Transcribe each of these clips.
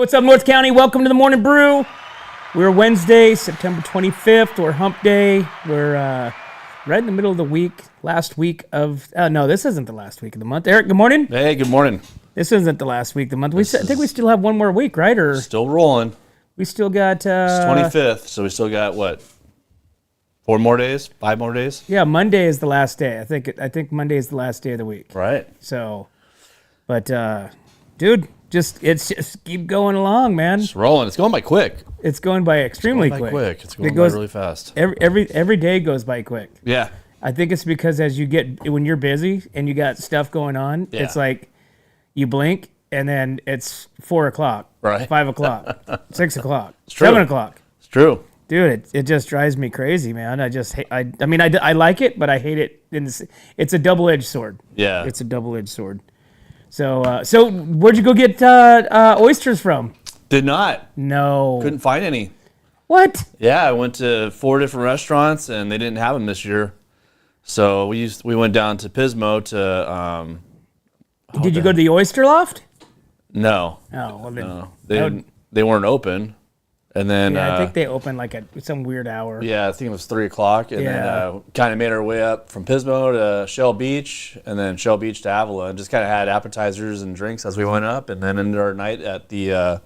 What's up, North County? Welcome to the Morning Brew. We're Wednesday, September 25th. We're hump day. We're right in the middle of the week. Last week of... no, this isn't the last week of the month. Eric, good morning. Hey, good morning. This isn't the last week of the month. I think we still have one more week, right? Or still rolling. We still got... It's 25th, so we still got, what, 4 more days? 5 more days? Yeah, Monday is the last day. I think Monday is the last day of the week. Right. So, but, dude... Just keep going along, man. It's rolling. It's going by quick. It's going by extremely quick. It's going by really fast. Every day goes by quick. Yeah. I think it's because when you're busy and you got stuff going on, It's like you blink and then it's 4 o'clock, right? 5 o'clock, 6 o'clock, it's true. 7 o'clock. It's true. Dude, it just drives me crazy, man. I just hate, I mean, I like it, but I hate it. It's a double-edged sword. Yeah. It's a double-edged sword. So where'd you go get oysters from? Did not. No. Couldn't find any. What? Yeah, I went to 4 different restaurants and they didn't have them this year. So we went down to Pismo to. Did you go to the Oyster Loft? No. Oh, well then. No, they weren't open. And then yeah, I think they opened like at some weird hour. Yeah, I think it was 3 o'clock, and then kind of made our way up from Pismo to Shell Beach, and then Shell Beach to Avila, and just kind of had appetizers and drinks as we went up, and then ended our night at the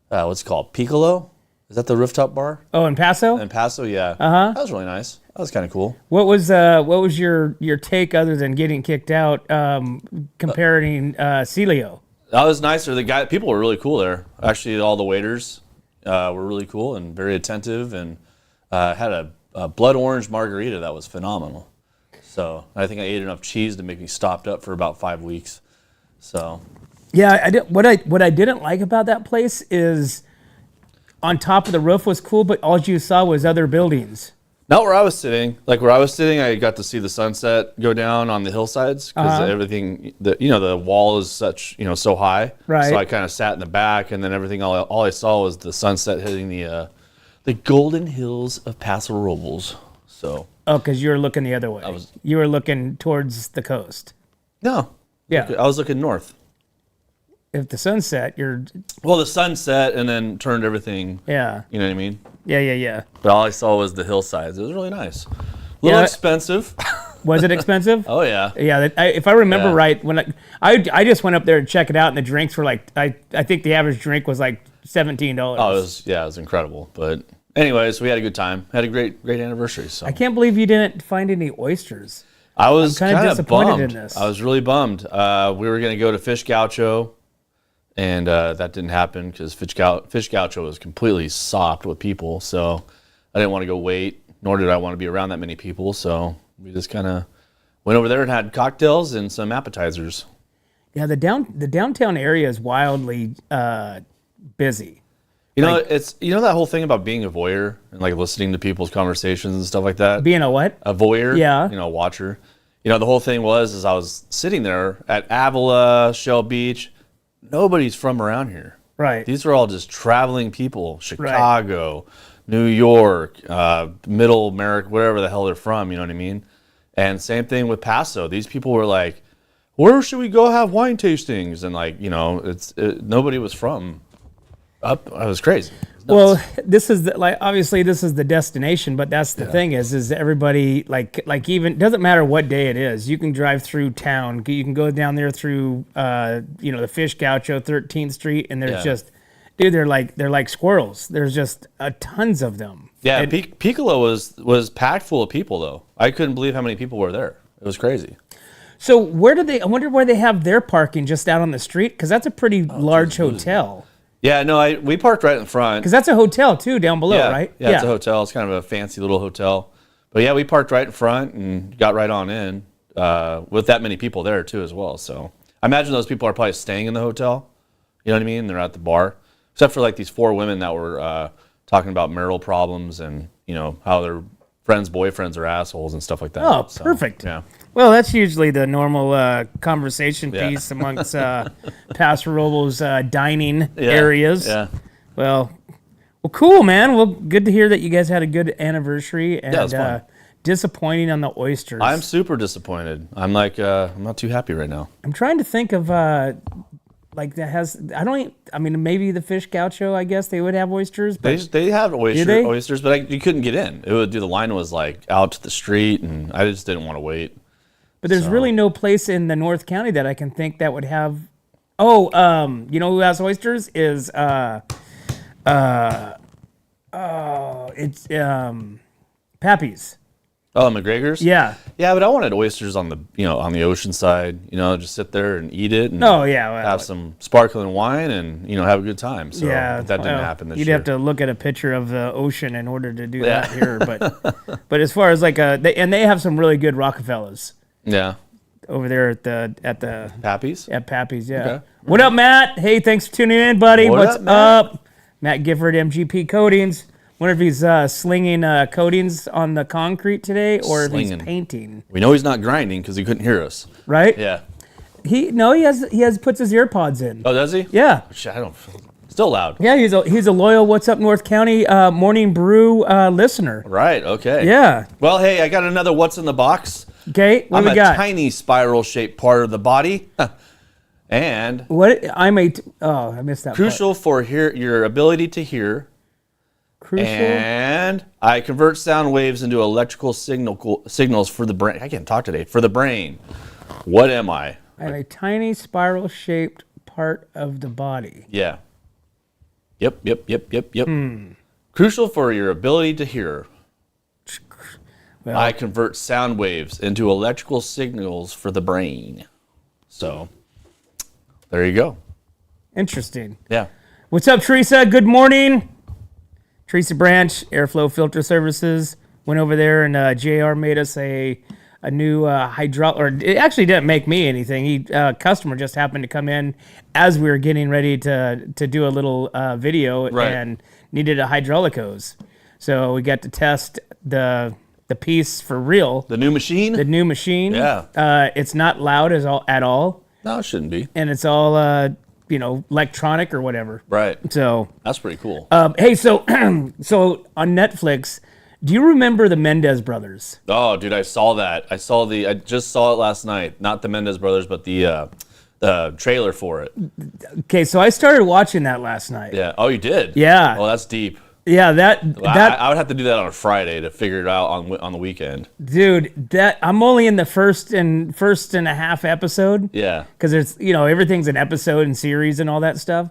what's it called, Piccolo? Is that the rooftop bar? Oh, in Paso? In Paso, yeah. That was really nice. That was kind of cool. What was your take other than getting kicked out, comparing Celio? That was nicer. People were really cool there. Actually, all the waiters. Were really cool and very attentive, and had a blood orange margarita that was phenomenal. So I think I ate enough cheese to make me stopped up for about 5 weeks. So yeah, what I didn't like about that place is on top of the roof was cool, but all you saw was other buildings. Not where I was sitting. Like where I was sitting, I got to see the sunset go down on the hillsides because everything, the wall is so high. Right. So I kind of sat in the back, and then everything, all I saw was the sunset hitting the golden hills of Paso Robles. So. Oh, because you were looking the other way. You were looking towards the coast. No. Yeah. I was looking north. If the sunset, Well, the sun set and then turned everything. Yeah. You know what I mean? Yeah. But all I saw was the hillsides. It was really nice. A little expensive. Was it expensive? Oh, yeah. Yeah. If I remember right, when I just went up there to check it out, and the drinks were like, I think the average drink was like $17. Oh, it was incredible. But anyways, we had a good time. Had a great anniversary. So I can't believe you didn't find any oysters. I was kind of disappointed bummed. in this. I was really bummed. We were going to go to Fish Gaucho. And that didn't happen because Fish Gaucho was completely sopped with people. So I didn't want to go wait, nor did I want to be around that many people. So we just kind of went over there and had cocktails and some appetizers. Yeah, the downtown area is wildly busy. It's that whole thing about being a voyeur and like listening to people's conversations and stuff like that. Being a what? A voyeur. Yeah. A watcher. The whole thing was I was sitting there at Avila, Shell Beach. Nobody's from around here. Right. These are all just traveling people. Chicago, right. New York, Middle America, wherever the hell they're from, you know what I mean? And same thing with Paso. These people were like, where should we go have wine tastings? And nobody was from up. It was crazy. Well, this is obviously this is the destination, but that's the thing is everybody like even doesn't matter what day it is. You can drive through town. You can go down there through the Fish Gaucho 13th Street, and there's just they're like squirrels. There's just tons of them. Yeah, Piccolo was packed full of people though. I couldn't believe how many people were there. It was crazy. So I wonder where they have their parking, just out on the street, because that's a pretty large hotel. Yeah, no, we parked right in front. Because that's a hotel, too, down below, right? Yeah, it's a hotel. It's kind of a fancy little hotel. But yeah, we parked right in front and got right on in with that many people there, too, as well. So I imagine those people are probably staying in the hotel. You know what I mean? They're at the bar. Except for like these 4 women that were talking about marital problems and, how their friends' boyfriends are assholes and stuff like that. Oh, perfect. Yeah. Well, that's usually the normal conversation piece amongst Paso Robles dining areas. Yeah. Well, cool, man. Well, good to hear that you guys had a good anniversary. And it was fun. Disappointing on the oysters. I'm super disappointed. I'm not too happy right now. I'm trying to think of like that has. I mean, maybe the Fish Gaucho. I guess they would have oysters. But They have they? oysters, but you couldn't get in. The line was like out to the street, and I just didn't want to wait. But there's really no place in the North County that I can think that would have. Oh, you know who has oysters is it's Pappy's. Oh, McGregor's. Yeah. Yeah, but I wanted oysters on the ocean side. Just sit there and eat it. And Oh yeah. Well, have some sparkling wine and have a good time. So yeah, that didn't happen this you'd year. have to look at a picture of the ocean in order to do that here. But as far as like they have some really good Rockefellers. Yeah. Over there at the Pappy's? At Pappy's, yeah. Okay. What up, Matt? Hey, thanks for tuning in, buddy. What's up? Matt Gifford, MGP Coatings. Wonder if he's slinging coatings on the concrete today, or if he's painting. We know he's not grinding because he couldn't hear us. Right? Yeah. He has puts his earpods in. Oh, does he? Yeah. I don't. Still loud. Yeah, he's a loyal What's Up North County Morning Brew listener. Right. Okay. Yeah. Well, hey, I got another What's in the Box. Okay. What we got? I'm a tiny spiral-shaped part of the body, and I missed that. Crucial for your ability to hear. Crucial. And I convert sound waves into electrical signals for the brain. I can't talk today. For the brain. What am I? I'm a tiny spiral-shaped part of the body. Yeah. Yep. Crucial for your ability to hear. Well, I convert sound waves into electrical signals for the brain. So, there you go. Interesting. Yeah. What's up, Teresa? Good morning. Teresa Branch, Airflow Filter Services. Went over there and JR made us a new or it actually didn't make me anything. Customer just happened to come in as we were getting ready to do a little video and needed a hydraulic hose. So we got to test the piece for real. The new machine? The new machine. Yeah. It's not loud at all. No, it shouldn't be. And it's all electronic or whatever. Right. So that's pretty cool. Hey, so so on Netflix, do you remember the Mendez brothers? Oh, dude, I saw that. I just saw it last night. Not the Mendez brothers, but the trailer for it. Okay, so I started watching that last night. Yeah. Oh, you did? Yeah. Oh, that's deep. Yeah, I would have to do that on a Friday to figure it out on the weekend. Dude, I'm only in the first and a half episode. Yeah. Because there's everything's an episode and series and all that stuff.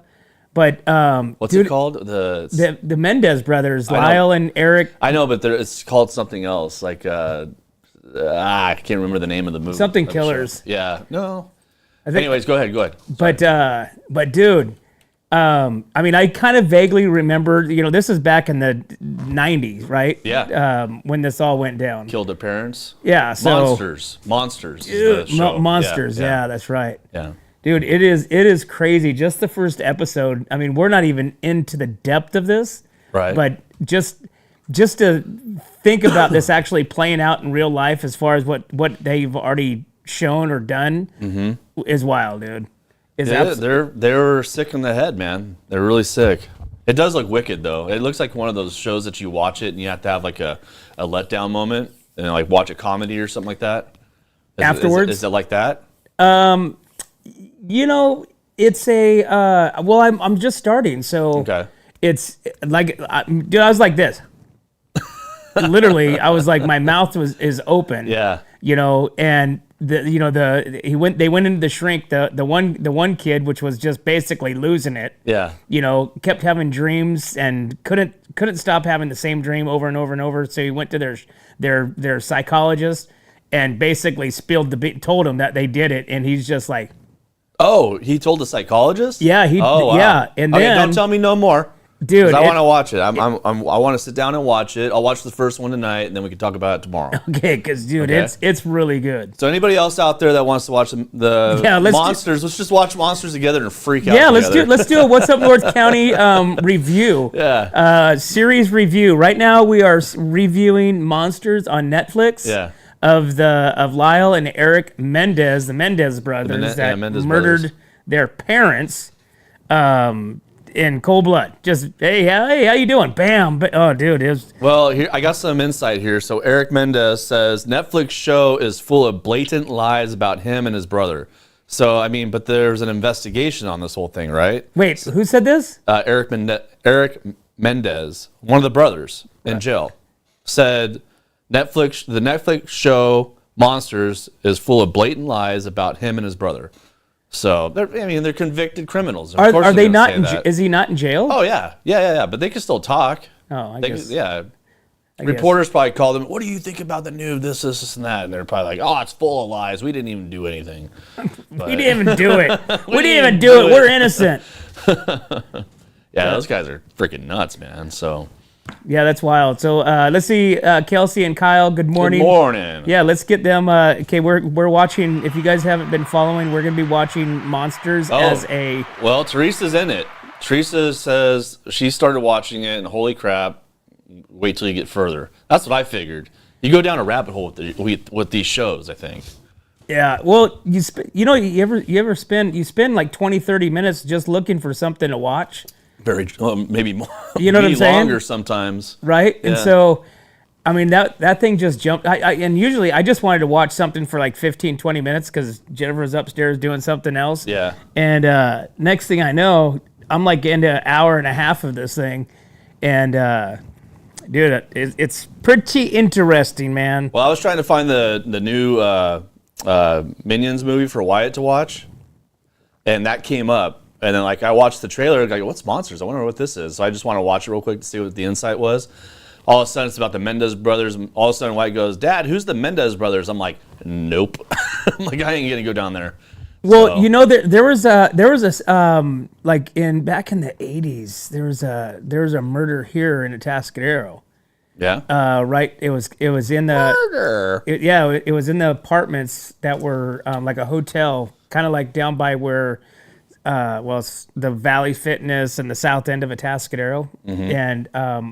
But what's it called? The Mendez brothers, Lyle and Eric. I know, but it's called something else. Like I can't remember the name of the movie. Something Killers. Yeah. No. Anyways, go ahead. But dude. I mean, I kind of vaguely remember, this is back in the 90s, right? Yeah. When this all went down. Killed their parents? Yeah. So, Monsters. Dude, Monsters. Yeah, that's right. Yeah. Dude, it is crazy. Just the first episode. I mean, we're not even into the depth of this. Right. But just to think about this actually playing out in real life as far as what they've already shown or done is wild, dude. They're sick in the head, man. They're really sick. It does look wicked, though. It looks like one of those shows that you watch it and you have to have like a letdown moment and like watch a comedy or something like that. Afterwards? Is it like that? It's a well, I'm just starting, so okay. It's like, dude, I was like this. Literally, I was like, my mouth is open. Yeah. And they went into the shrink. The one kid, which was just basically losing it. Yeah. Kept having dreams and couldn't stop having the same dream over and over and over. So he went to their psychologist and basically told him that they did it, and he's just like, oh, he told the psychologist? Yeah. Oh, wow. Yeah. And then don't tell me no more. Dude, I want to watch it. I want to sit down and watch it. I'll watch the first one tonight, and then we can talk about it tomorrow. Okay, because dude, it's really good. So anybody else out there that wants to watch the Monsters, let's just watch Monsters together and freak out. Yeah, let's do a What's Up North County review. Yeah. Series review. Right now we are reviewing Monsters on Netflix. Yeah. Of Lyle and Eric Mendez, the Mendez brothers Mendez murdered brothers. their parents. In cold blood. Just, hey, how you doing? Bam. Oh, dude, it was... Well, here I got some insight here. So Eric Mendez says Netflix show is full of blatant lies about him and his brother. So, I mean, but there's an investigation on this whole thing, right? Wait, who said this? Eric Mendez, one of the brothers in jail, said the Netflix show Monsters is full of blatant lies about him and his brother. So, they're convicted criminals. Are they not? Is he not in jail? Oh, yeah. But they can still talk. Oh, I guess. Reporters probably call them, what do you think about the news, this, and that? And they're probably like, oh, it's full of lies. We didn't even do anything. We didn't even do it. We didn't even do it. We're innocent. Those guys are freaking nuts, man. So, yeah, that's wild. So let's see, Kelsey and Kyle, good morning. Good morning. Yeah, let's get them. Okay, we're watching, if you guys haven't been following, we're going to be watching Monsters as a... Well, Teresa's in it. Teresa says she started watching it, and holy crap, wait till you get further. That's what I figured. You go down a rabbit hole with these shows, I think. Yeah, well, you spend like 20, 30 minutes just looking for something to watch. Maybe more. You know what I'm saying? Longer sometimes. Right? Yeah. And so, I mean, that thing just jumped. And usually I just wanted to watch something for like 15, 20 minutes because Jennifer's upstairs doing something else. Yeah. And next thing I know, I'm like into an hour and a half of this thing. And, dude, it's pretty interesting, man. Well, I was trying to find the new Minions movie for Wyatt to watch, and that came up. And then, I watched the trailer, like, what's Monsters? I wonder what this is. So I just want to watch it real quick to see what the insight was. All of a sudden, it's about the Mendez brothers. All of a sudden, Wyatt goes, Dad, who's the Mendez brothers? I'm like, nope. I'm like, I ain't going to go down there. Well, so. You know, there was back in the 80s, there was a murder here in Atascadero. Yeah. Right. It was in the murder. It was in the apartments that were like a hotel, kind of like down by where, it's the Valley Fitness and the south end of Atascadero. Mm-hmm. And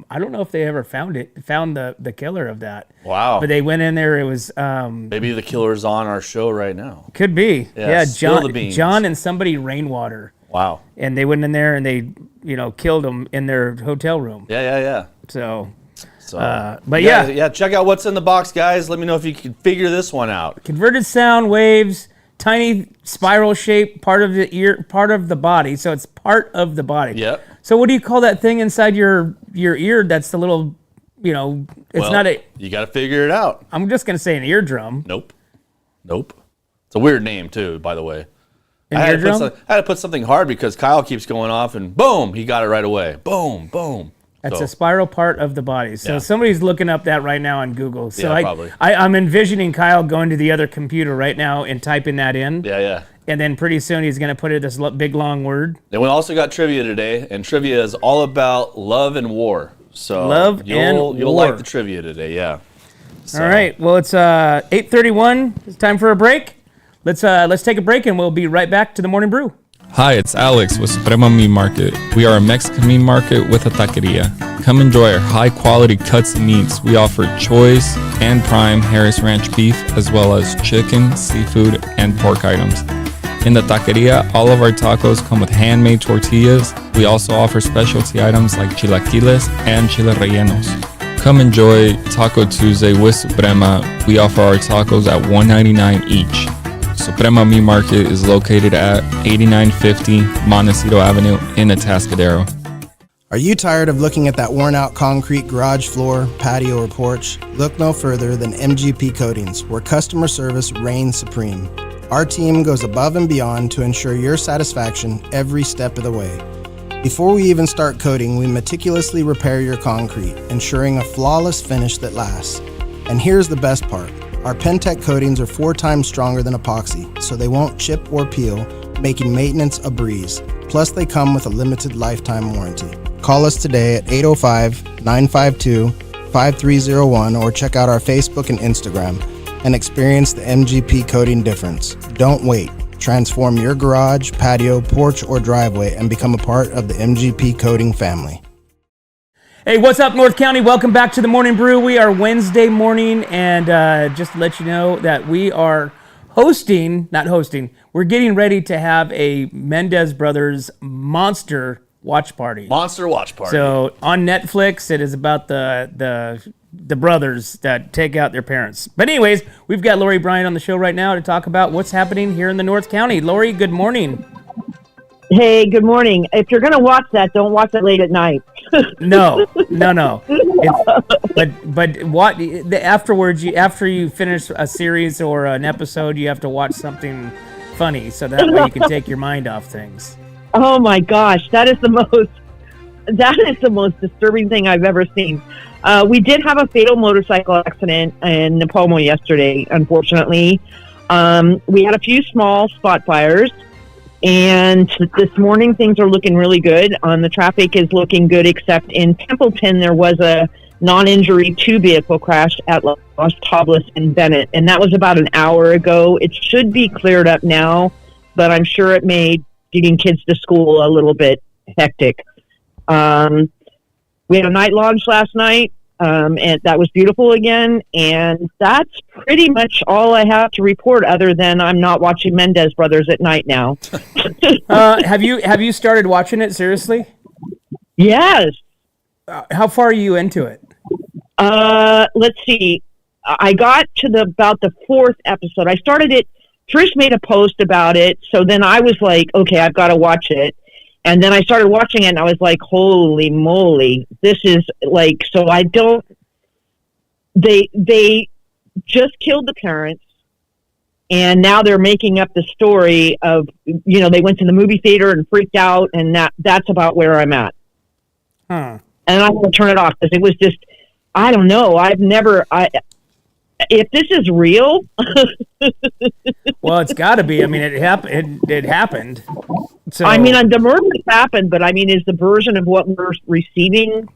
I don't know if they ever found the killer of that. Wow. But they went in there. It was maybe the killer's on our show right now. Could be. Yeah. John and somebody Rainwater. Wow. And they went in there and they killed him in their hotel room. Yeah. So, but yeah, check out what's in the box, guys. Let me know if you can figure this one out. Converted sound waves, tiny spiral shape, part of the ear, part of the body. So it's part of the body. Yep. So what do you call that thing inside your ear? That's the little, it's not a. You got to figure it out. I'm just gonna say an eardrum. Nope. It's a weird name too, by the way. I had to put something hard because Kyle keeps going off and boom, he got it right away. Boom. That's a spiral part of the body. So somebody's looking up that right now on Google. So probably. I'm envisioning Kyle going to the other computer right now and typing that in. Yeah. And then pretty soon he's going to put it this big, long word. Then we also got trivia today, and trivia is all about love and war. So you'll like the trivia today, yeah. So. All right. Well, it's 8:31. It's time for a break. Let's take a break, and we'll be right back to the Morning Brew. Hi, it's Alex with Suprema Meat Market. We are a Mexican meat market with a taqueria. Come enjoy our high-quality cuts and meats. We offer choice and prime Harris Ranch beef, as well as chicken, seafood, and pork items. In the taqueria, all of our tacos come with handmade tortillas. We also offer specialty items like chilaquiles and chile rellenos. Come enjoy Taco Tuesday with Suprema. We offer our tacos at $1.99 each. Suprema Meat Market is located at 8950 Montecito Avenue in Atascadero. Are you tired of looking at that worn-out concrete garage floor, patio, or porch? Look no further than MGP Coatings, where customer service reigns supreme. Our team goes above and beyond to ensure your satisfaction every step of the way. Before we even start coating, we meticulously repair your concrete, ensuring a flawless finish that lasts. And here's the best part. Our Pentec coatings are 4 times stronger than epoxy, so they won't chip or peel, making maintenance a breeze. Plus, they come with a limited lifetime warranty. Call us today at 805-952-5301 or check out our Facebook and Instagram and experience the MGP coating difference. Don't wait. Transform your garage, patio, porch, or driveway and become a part of the MGP coating family. Hey, what's up, North County? Welcome back to the Morning Brew. We are Wednesday morning, and just to let you know that we are we're getting ready to have a Mendez Brothers Monster watch party. Monster watch party. So on Netflix, it is about the the brothers that take out their parents. But anyways, we've got Lori Bryant on the show right now to talk about what's happening here in the North County. Lori, good morning. Hey, good morning. If you're going to watch that, don't watch it late at night. No. But what afterwards? After you finish a series or an episode, you have to watch something funny, so that way you can take your mind off things. Oh my gosh, that is the most disturbing thing I've ever seen. We did have a fatal motorcycle accident in Napomo yesterday, unfortunately. We had a few small spot fires, and this morning things are looking really good. The traffic is looking good, except in Templeton there was a non-injury two-vehicle crash at Los Robles and Bennett, and that was about an hour ago. It should be cleared up now, but I'm sure it made getting kids to school a little bit hectic. We had a night launch last night, and that was beautiful again, and that's pretty much all I have to report, other than I'm not watching Mendez Brothers at night now. Have you started watching it seriously? Yes. How far are you into it? Let's see. I got to about the fourth episode. I started it. Trish made a post about it, so then I was like, okay, I've got to watch it. And then I started watching it, and I was like, holy moly, this is like, so I don't, they just killed the parents, and now they're making up the story of, they went to the movie theater and freaked out, and that's about where I'm at. Huh. And I'm going to turn it off, because it was just, I don't know, if this is real. Well, it's got to be. I mean, it happened. So I mean, the murders happened, but I mean, is the version of what we're receiving?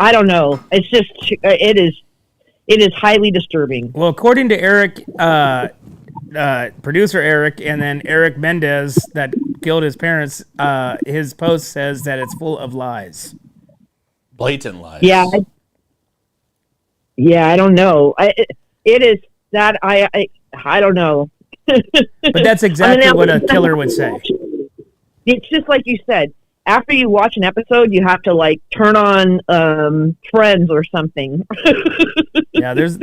I don't know. It's just it is highly disturbing. Well, according to Eric, producer Eric, and then Eric Mendez that killed his parents, his post says that it's full of lies. Blatant lies. Yeah. I don't know. It is that I don't know. But that's exactly what a killer would say. It's just like you said. After you watch an episode, you have to like turn on Friends or something. Yeah, there's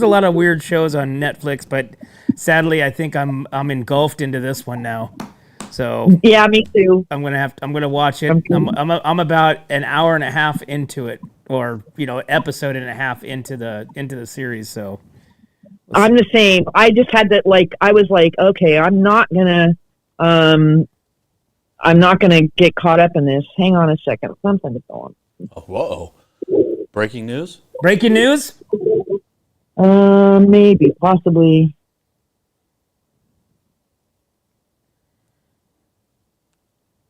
a lot of weird shows on Netflix, but sadly, I think I'm engulfed into this one now. So yeah, me too. I'm gonna watch it. I'm about an hour and a half into it, or episode and a half into the series. So I'm the same. I just had that, like, I was like, okay, I'm not gonna get caught up in this. Hang on a second, something is going on. Oh, whoa! Breaking news. Breaking news. Maybe, possibly.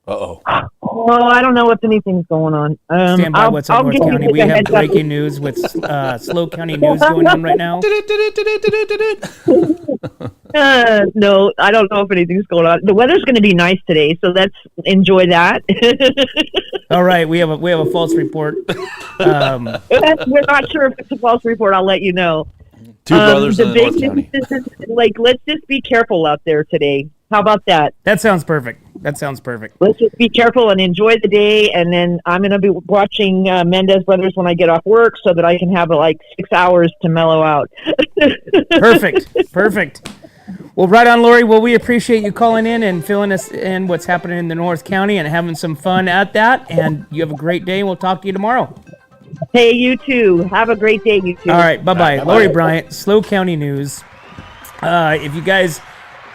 Uh-oh. Oh, I don't know if anything's going on. Stand by. What's up, North County? We have breaking news with Slow County News going on right now. No, I don't know if anything's going on. The weather's going to be nice today, so let's enjoy that. All right, we have a false report. We're not sure if it's a false report. I'll let you know. Two brothers in the North County. Let's just be careful out there today. How about that? That sounds perfect. Let's just be careful and enjoy the day, and then I'm going to be watching Mendez Brothers when I get off work, so that I can have like 6 hours to mellow out. Perfect. Well, right on, Lori. Well, we appreciate you calling in and filling us in what's happening in the North County and having some fun at that. And you have a great day, and we'll talk to you tomorrow. Hey, you too. Have a great day, you too. All right, bye-bye. Lori Bryant, Slow County News. If you guys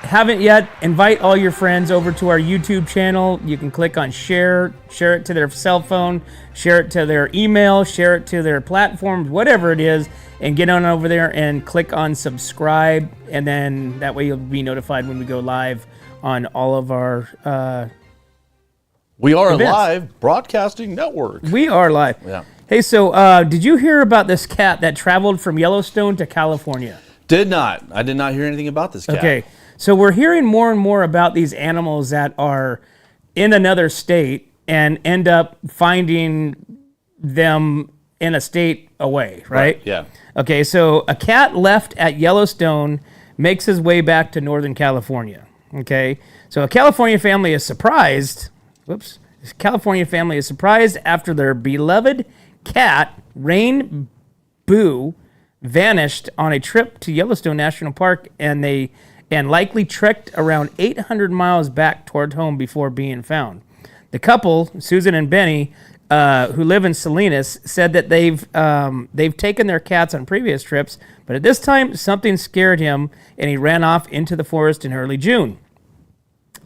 haven't yet, invite all your friends over to our YouTube channel. You can click on share it to their cell phone, share it to their email, share it to their platforms, whatever it is, and get on over there and click on subscribe, and then that way you'll be notified when we go live on all of our We are events. a live broadcasting network. We are live. Yeah. Hey, so did you hear about this cat that traveled from Yellowstone to California? Did not. I did not hear anything about this cat. Okay. So we're hearing more and more about these animals that are in another state and end up finding them in a state away, right? Yeah. Okay, so a cat left at Yellowstone makes his way back to Northern California. Okay, so a California family is surprised. California family is surprised after their beloved cat, Rain Boo vanished on a trip to Yellowstone National Park, and likely trekked around 800 miles back toward home before being found. The couple, Susan and Benny, who live in Salinas, said that they've taken their cats on previous trips, but at this time something scared him, and he ran off into the forest in early June.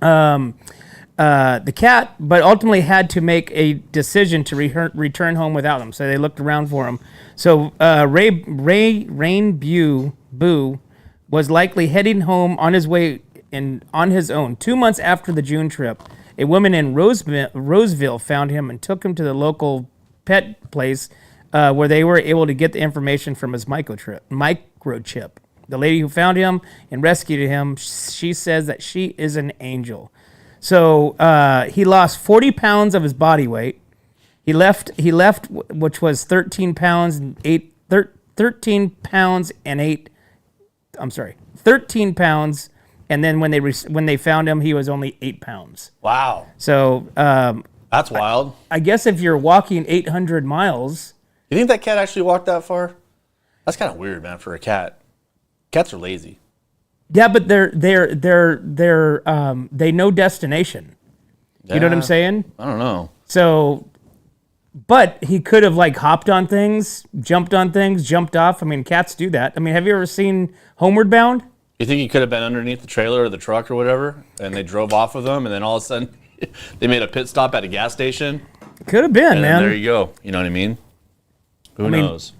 The cat, but ultimately had to make a decision to return home without him. So they looked around for him. So Rain Boo was likely heading home on his way on his own. 2 months after the June trip, a woman in Roseville found him and took him to the local pet place where they were able to get the information from his microchip. The lady who found him and rescued him, she says that she is an angel. So he lost 40 pounds of his body weight. He left, which was 13 pounds and 13 pounds, and then when they found him, he was only 8 pounds. Wow. So That's wild. I guess if you're walking 800 miles, You think that cat actually walked that far? That's kind of weird, man, for a cat. Cats are lazy. yeah, but they know destination. You know what I'm Yeah. saying? I don't know. So, but he could have like hopped on things, jumped off. I mean, cats do that. I mean, have you ever seen Homeward Bound? You think he could have been underneath the trailer or the truck or whatever, and they drove off with him, and then all of a sudden they made a pit stop at a gas station? Could have been, And man. then there you go. You know what I mean? Who knows?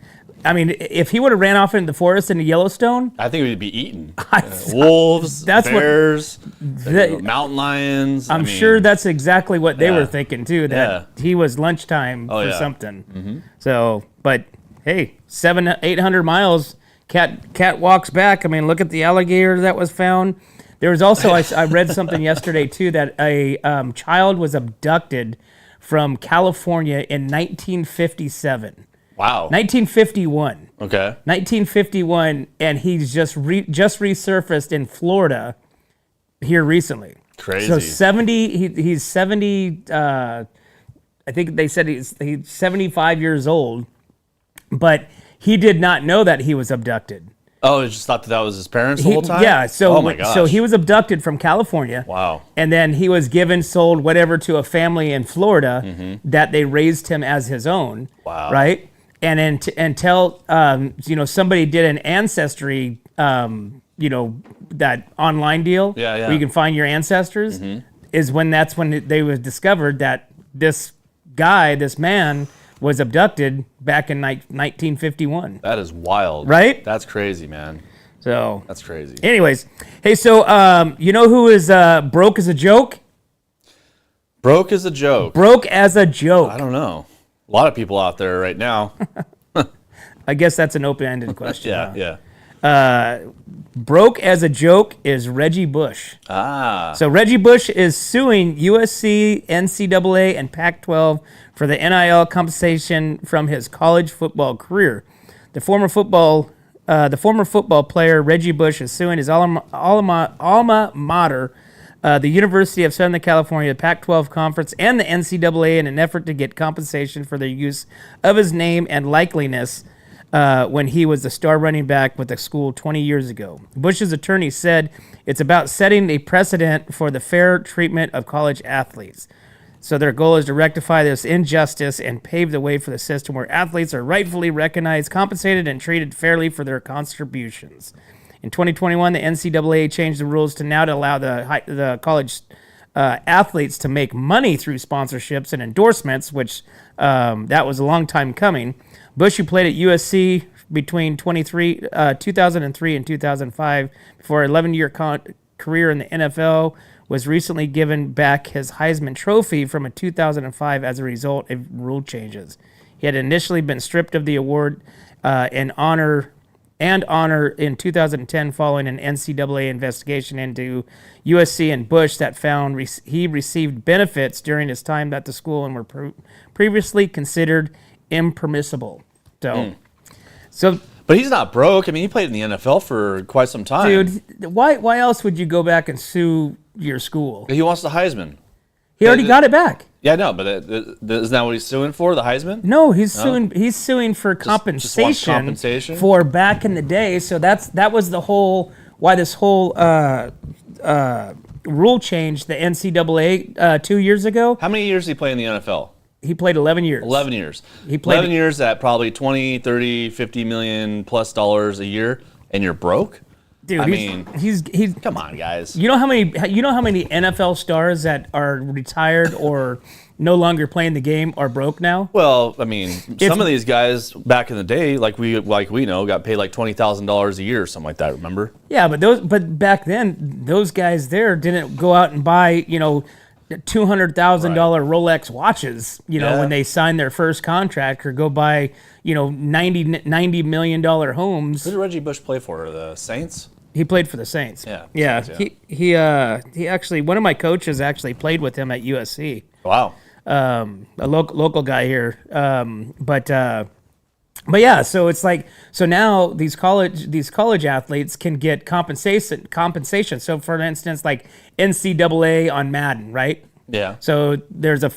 I mean, if he would have ran off into the forest into Yellowstone, I think we'd be eaten. Wolves, That's what- bears, that- mountain lions. I'm sure that's exactly what they Yeah. were thinking too. That he was lunchtime for yeah. something. Mm-hmm. So, but hey, 800 miles. Cat walks back. I mean, look at the alligator that was found. There was also I read something yesterday too that a child was abducted from California in 1957. Wow. 1951. Okay. 1951, and he's just resurfaced in Florida here recently. Crazy. So 70. He's 70. I think they said he's 75 years old, but he did not know that he was abducted. Oh, he just thought that was his parents the whole time? Yeah. So oh my gosh. so he was abducted from California. Wow. And then he was sold, whatever, to a family in Florida that they raised him as his own. Wow. Right. And then until somebody did an ancestry, that online deal where you can find your ancestors, is when they was discovered that this man was abducted back in 1951. That is wild. Right? That's crazy, man. So That's crazy. anyways, hey, so you know who is broke as a joke? Broke is a joke. Broke as a joke. I don't know. A lot of people out there right now. I guess that's an open-ended question. Yeah, huh? yeah. Broke as a joke is Reggie Bush. Ah. So Reggie Bush is suing USC, NCAA, and Pac-12 for the NIL compensation from his college football career. The former football player Reggie Bush is suing his alma mater, the University of Southern California, the Pac-12 Conference, and the NCAA in an effort to get compensation for their use of his name and likeliness when he was the star running back with the school 20 years ago. Bush's attorney said it's about setting a precedent for the fair treatment of college athletes. So their goal is to rectify this injustice and pave the way for the system where athletes are rightfully recognized, compensated, and treated fairly for their contributions. In 2021, the NCAA changed the rules to allow the college athletes to make money through sponsorships and endorsements, which that was a long time coming. Bush, who played at USC between 2003 and 2005, before an 11-year career in the NFL, was recently given back his Heisman Trophy from 2005 as a result of rule changes. He had initially been stripped of the award and honor in 2010 following an NCAA investigation into USC and Bush that found he received benefits during his time at the school and were previously considered impermissible. So, But he's not broke. I mean, he played in the NFL for quite some time. dude, why else would you go back and sue your school? He wants the Heisman. He already got it back. Yeah, no, but isn't that what he's suing for? The Heisman? No, he's suing. He's suing for compensation, wants compensation for back in the day. So that was the whole why this whole rule change. The NCAA 2 years ago. How many years did he play in the NFL? He played 11 years. 11 years. He played 11 years at probably 20, 30, 50 million plus dollars a year, and you're broke? Dude, he's come on, guys. You know how many NFL stars that are retired or no longer playing the game are broke now? Well, I mean, some of these guys back in the day, like we know, got paid like $20,000 a year or something like that. Remember? Yeah, but back then, those guys there didn't go out and buy $200,000 Rolex watches. When they signed their first contract, or go buy $90 million homes. Who did Reggie Bush play for? The Saints? He played for the Saints. Yeah. Saints, He actually, one of my coaches actually played with him at USC. Wow. A local guy here. But yeah, so it's like, so now these college athletes can get compensation. So for instance, like NCAA on Madden, right? Yeah. So there's a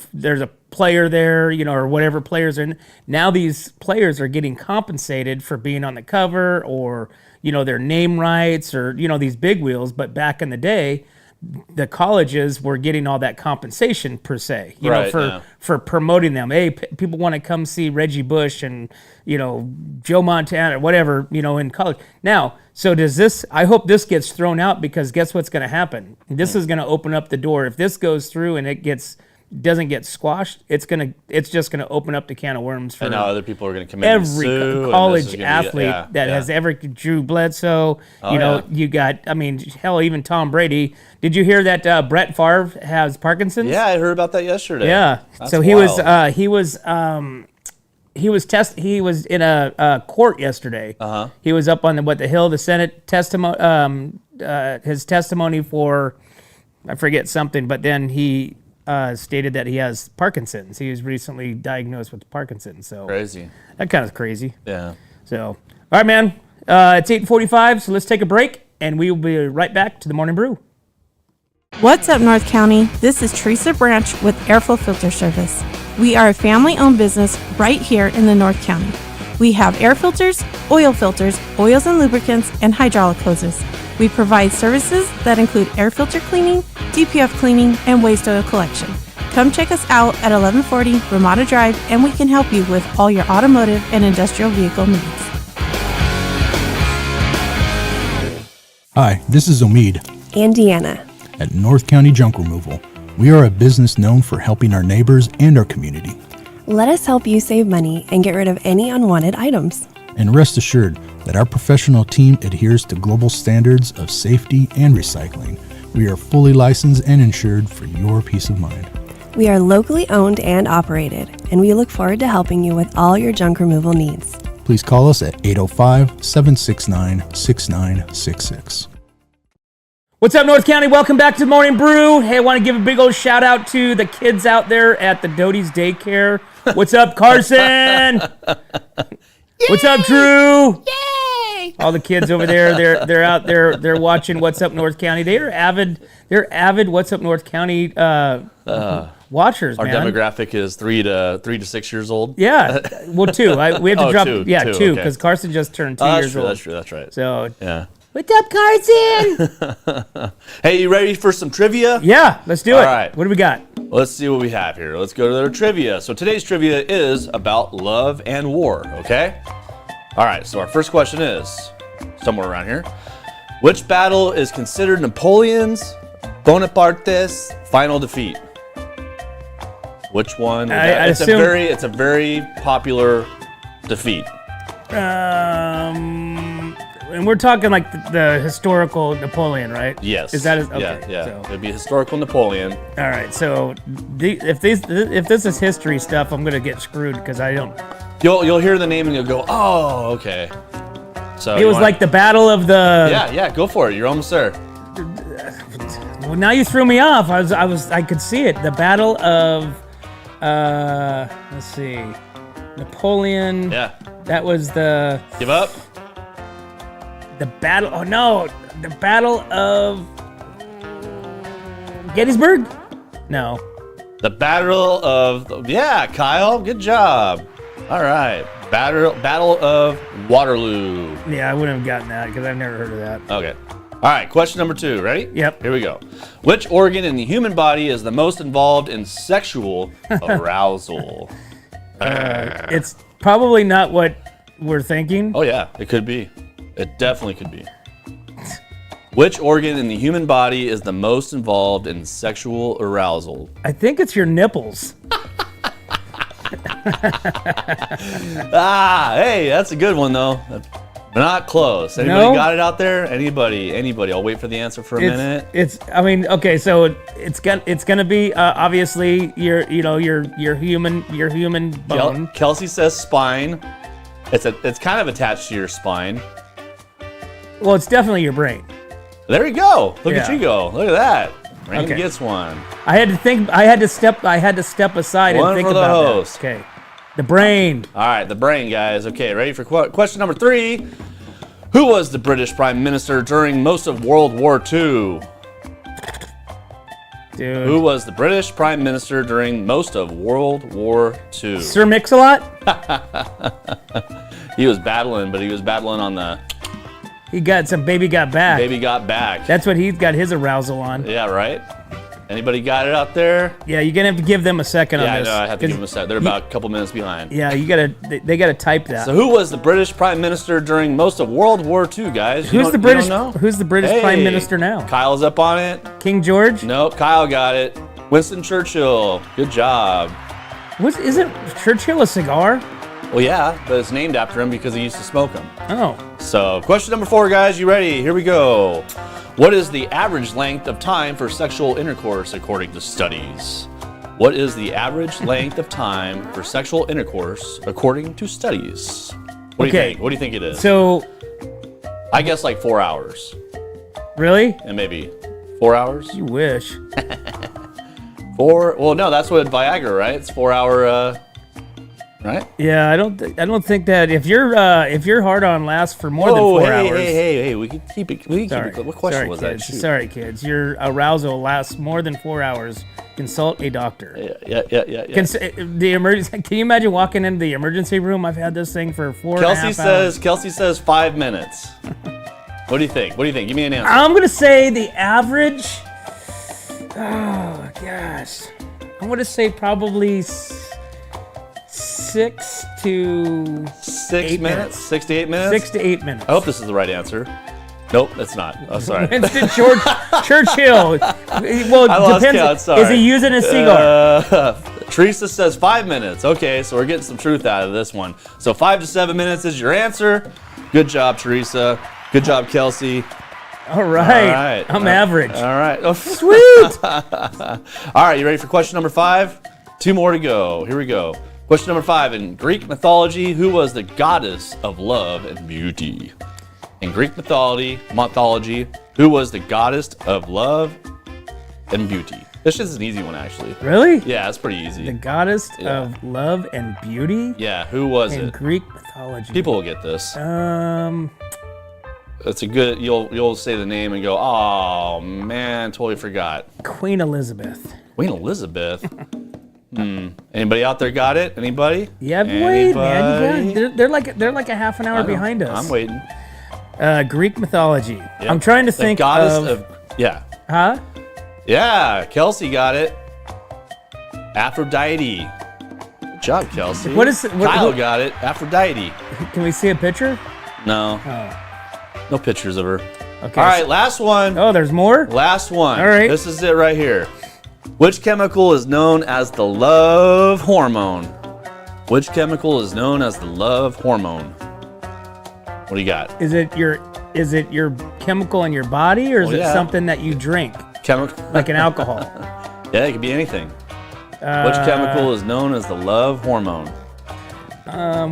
player there, or whatever players are in. Now these players are getting compensated for being on the cover, or their name rights, or these big wheels. But back in the day, the colleges were getting all that compensation per se, for promoting them. Hey, people want to come see Reggie Bush and Joe Montana or whatever, in college. Now, so does this? I hope this gets thrown out, because guess what's going to happen? This is going to open up the door. If this goes through and it doesn't get squashed, it's just gonna open up the can of worms for, and now other people are gonna come in and every sue, college athlete that has ever. Drew Bledsoe, you got. I mean, hell, even Tom Brady. Did you hear that Brett Favre has Parkinson's? Yeah, I heard about that yesterday. Yeah, that's so wild. he was in a court yesterday. He was up on the Hill, the Senate testimony. His testimony for, I forget something, but then he stated that he has Parkinson's. He was recently diagnosed with Parkinson's. So crazy. That kind of crazy. Yeah. So, all right, man. It's 8:45, so let's take a break, and we will be right back to the Morning Brew. What's up, North County? This is Teresa Branch with Airflow Filter Service. We are a family-owned business right here in the North County. We have air filters, oils and lubricants, and hydraulic hoses. We provide services that include air filter cleaning, DPF cleaning, and waste oil collection. Come check us out at 1140 Ramada Drive, and we can help you with all your automotive and industrial vehicle needs. Hi, this is Omid and Deanna at North County Junk Removal. We are a business known for helping our neighbors and our community. Let us help you save money and get rid of any unwanted items. And rest assured that our professional team adheres to global standards of safety and recycling. We are fully licensed and insured for your peace of mind. We are locally owned and operated, and we look forward to helping you with all your junk removal needs. Please call us at 805-769-6966. What's up, North County? Welcome back to the Morning Brew. Hey, I want to give a big old shout out to the kids out there at the Doty's Daycare. What's up, Carson? What's up, Drew? Yay! All the kids over there, they're out there, they're watching What's Up North County. They're avid What's Up North County watchers. Our man. demographic is 3 to 6 years old. Yeah, well, 2. We have to drop. Two, two, okay. because Carson just turned 2 years old. That's true. That's right. So yeah. What's up, Carson? Hey, you ready for some trivia? Yeah, let's do it. All right. What do we got? Let's see what we have here. Let's go to their trivia. So today's trivia is about love and war, okay? All right, so our first question is, somewhere around here, which battle is considered Napoleon's Bonaparte's final defeat? Which one? It's a very popular defeat. And we're talking like the historical Napoleon, right? Yes. Is that okay? Yeah. So. It'd be historical Napoleon. All right. So if this is history stuff, I'm gonna get screwed because I don't. You'll hear the name and you'll go, oh, okay. So it was like the battle of the. Yeah. Go for it. You're almost there. Well, now you threw me off. I could see it. The battle of. Let's see. Napoleon. Yeah. That was the. Give up. The battle. Oh no! The Battle of Gettysburg. No. The Battle of... Yeah, Kyle. Good job. All right. Battle of Waterloo. Yeah, I wouldn't have gotten that because I've never heard of that. Okay. All right, question number 2. Ready? Yep. Here we go. Which organ in the human body is the most involved in sexual arousal? It's probably not what we're thinking. Oh, yeah, it could be. It definitely could be. Which organ in the human body is the most involved in sexual arousal? I think it's your nipples. Hey, that's a good one, though. But not close. Anybody got it out there? Anybody? I'll wait for the answer for a minute. Okay, so it's gonna be obviously your human bone. Kelsey says spine. It's kind of attached to your spine. Well, it's definitely your brain. There you go. Look at Yeah. you go. Look at that. Brandon Okay. gets one. I had to step aside One and think for the about host. that. Okay, the brain. All right, the brain, guys. Okay, ready for question number 3? Who was the British Prime Minister during most of World War II? Dude. Who was the British Prime Minister during most of World War II? Sir Mix-a-Lot? He was battling, but he was battling on the He got some Baby Got Back. Baby Got Back. That's what he's got his arousal on. Yeah, right? Anybody got it out there? Yeah, you're gonna have to give them a second on Yeah, I this. know. I have to give them a sec. They're about a couple minutes behind. Yeah, they gotta type that. So who was the British Prime Minister during most of World War II, guys? Who's the British Prime Minister now? Kyle's up on it. King George? Nope, Kyle got it. Winston Churchill. Good job. Isn't Churchill a cigar? Well, yeah, but it's named after him because he used to smoke them. Oh. So, question number 4, guys. You ready? Here we go. What is the average length of time for sexual intercourse according to studies? What is the average length of time for sexual intercourse according to studies? What do you think? What do you think it is? So, I guess like 4 hours. really? And maybe 4 hours? You wish. Well, no, that's what Viagra, right? It's 4 hour, right? Yeah, I don't think that if your hard on lasts for more than 4 hours. Hey, we can keep it. Sorry. What question Sorry, was kids. that? Shoot. Sorry, kids. Your arousal lasts more than 4 hours. Consult a doctor. Yeah. Can you imagine walking into the emergency room? I've had this thing for 4.5 hours. Kelsey says 5 minutes. What do you think? Give me an answer. I'm gonna say the average. Oh gosh, I'm gonna say probably 6 to 8 minutes. 6 to 8 minutes. 6 to 8 minutes. I hope this is the right answer. Nope, that's not. Oh, sorry. Winston Churchill. Well, I lost depends. count, sorry. Is he using a cigar? Teresa says 5 minutes. Okay, so we're getting some truth out of this one. So 5 to 7 minutes is your answer. Good job, Teresa. Good job, Kelsey. All right. I'm average. All right. Oh, Sweet. All right, you ready for question number 5? 2 more to go. Here we go. Question number 5. In Greek mythology, who was the goddess of love and beauty? In Greek mythology, who was the goddess of love and beauty? This is an easy one, actually. Really? Yeah, it's pretty easy. The goddess of love and beauty? Yeah, who was In it? Greek mythology. People will get this. It's a good. You'll say the name and go, oh man, totally forgot. Queen Elizabeth. Queen Elizabeth. Anybody out there got it? Anybody? Yeah, wait, man. They're like a half an hour behind us. I'm waiting. Greek mythology. Yep. I'm trying to The think goddess of. yeah. Huh? Yeah, Kelsey got it. Aphrodite. Good job, Kelsey. Kyle got it. Aphrodite. Can we see a picture? No. Oh. No pictures of her. Okay. All right, last one. Oh, there's more? Last one. All right. This is it right here. Which chemical is known as the love hormone? Which chemical is known as the love hormone? What do you got? Is it your chemical in your body, or is it something that you drink, Chemical. like an alcohol? Yeah, it could be anything. Which chemical is known as the love hormone?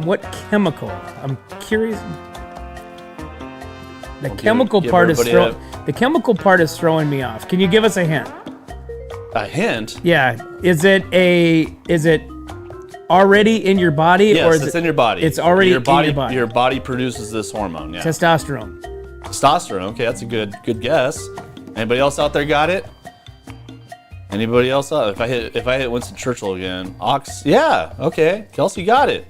What chemical? I'm curious. The Well, chemical give part is everybody the chemical part is throwing me off. Can you give us a hint? A hint? Yeah. Is it already in your body, Yes, or is it's it in your body. It's already your body, in your body. Your body produces this hormone. Yeah. Testosterone. Testosterone. Okay, that's a good guess. Anybody else out there got it? Anybody else? If I hit Winston Churchill again, yeah, okay, Kelsey got it.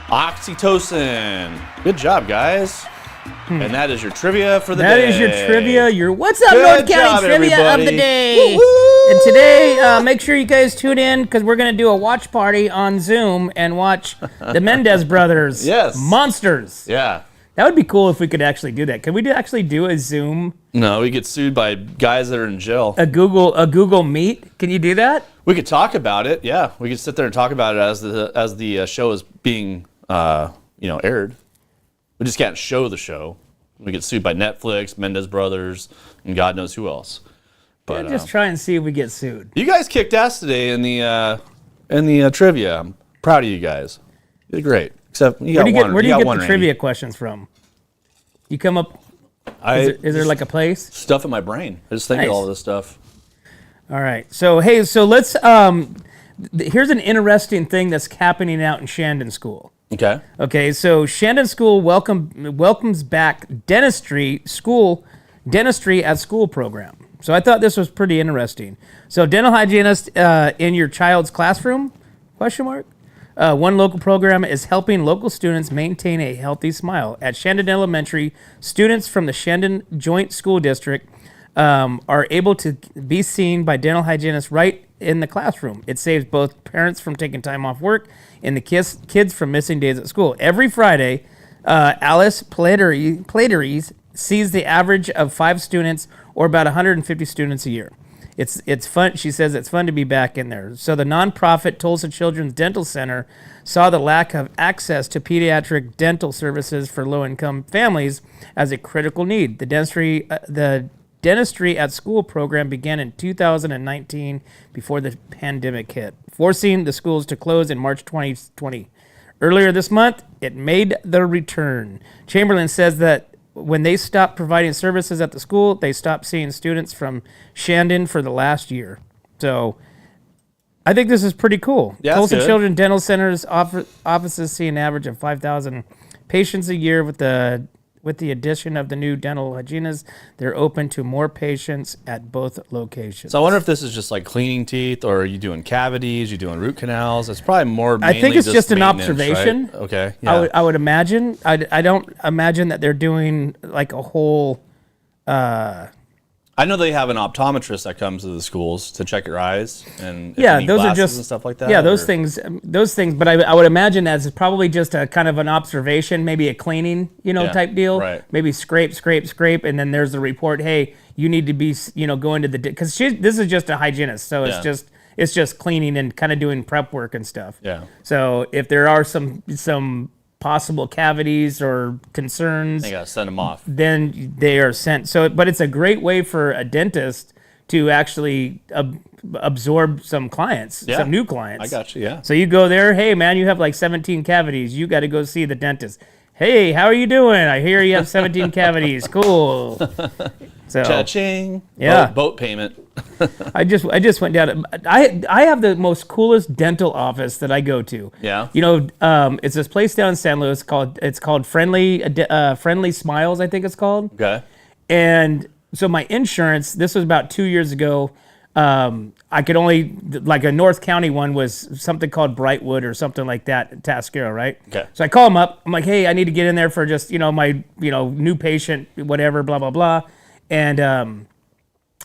Oxytocin. Good job, guys. And that is your trivia for the day. That is your trivia. Your What's Up Good North County job, trivia everybody. of the day. Woo-hoo! And today, make sure you guys tune in because we're going to do a watch party on Zoom and watch the Mendez brothers. Yes. Monsters. Yeah. That would be cool if we could actually do that. Could we actually do a Zoom, No, we get sued by guys that are in jail. a Google Meet? Can you do that? We could talk about it. Yeah, we could sit there and talk about it as the show is being aired. We just can't show the show. We get sued by Netflix, Mendez Brothers, and God knows who else. But Just try and see if we get sued. you guys kicked ass today in the trivia. I'm proud of you guys. You did great. Except you got one. Where do you get one, the Randy. trivia questions from? You come up. Is there like a place? Stuff in my brain? I just think Nice. of all this stuff. All right. So hey, let's. Here's an interesting thing that's happening out in Shandon School. Okay. Okay, so Shandon School welcomes back Dentistry at School program. So I thought this was pretty interesting. So dental hygienist in your child's classroom? Question mark. One local program is helping local students maintain a healthy smile. At Shandon Elementary, students from the Shandon Joint School District are able to be seen by dental hygienists right in the classroom. It saves both parents from taking time off work and the kids from missing days at school. Every Friday, Alice Plateries sees the average of 5 students or about 150 students a year. It's fun. She says it's fun to be back in there. So the nonprofit Tulsa Children's Dental Center saw the lack of access to pediatric dental services for low-income families as a critical need. The Dentistry at School program began in 2019 before the pandemic hit, forcing the schools to close in March 2020. Earlier this month, it made the return. Chamberlain says that when they stopped providing services at the school, they stopped seeing students from Shandon for the last year. So I think this is pretty cool. Yeah, Tulsa that's good. Children's Dental Center's offices see an average of 5,000 patients a year with the addition of the new dental hygienists. They're open to more patients at both locations. So I wonder if this is just like cleaning teeth, or are you doing cavities? You doing root canals? It's probably more. I think it's just an maintenance, observation. right? Okay. Yeah. I would imagine. I don't imagine that they're doing like a whole. I know they have an optometrist that comes to the schools to check your eyes and if Yeah, you need those are glasses just and stuff like that. Yeah, those or- things. But I would imagine that's probably just a kind of an observation, maybe a cleaning, Yeah, type deal. right. Maybe scrape, and then there's the report. Hey, you need to be, going to the because this is just a hygienist, so Yeah. it's just cleaning and kind of doing prep work and stuff. Yeah. So if there are some possible cavities or concerns, They gotta send them off. then they are sent. So, but it's a great way for a dentist to actually absorb some clients, Yeah. some new clients. I got you. Yeah. So you go there, hey man, you have like 17 cavities. You got to go see the dentist. Hey, how are you doing? I hear you have 17 cavities. Cool. So Cha-ching. Yeah. Boat payment. I just went down. I have the most coolest dental office that I go to. Yeah. It's this place down in San Luis called Friendly Smiles, I think it's called. Okay. And so my insurance, this was about 2 years ago. I could only, like a North County one was something called Brightwood or something like that, Atascadero, right? Okay. So I call them up. I'm like, hey, I need to get in there for just, my, new patient, whatever, blah, blah, blah. And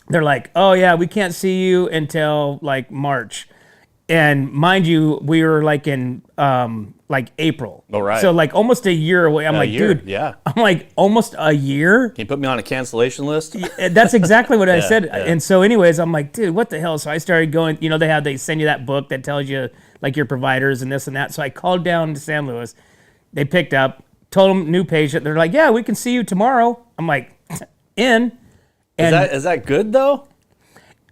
they're like, oh, yeah, we can't see you until like March. And mind you, we were like in like April. Oh, right. So like almost a year away. I'm A like, year, dude, yeah. I'm like almost a year. Can you put me on a cancellation list? That's exactly what I said. yeah. And so anyways, I'm like, dude, what the hell? So I started going, they send you that book that tells you like your providers and this and that. So I called down to San Luis. They picked up, told them new patient. They're like, yeah, we can see you tomorrow. I'm like, in. And Is that good though?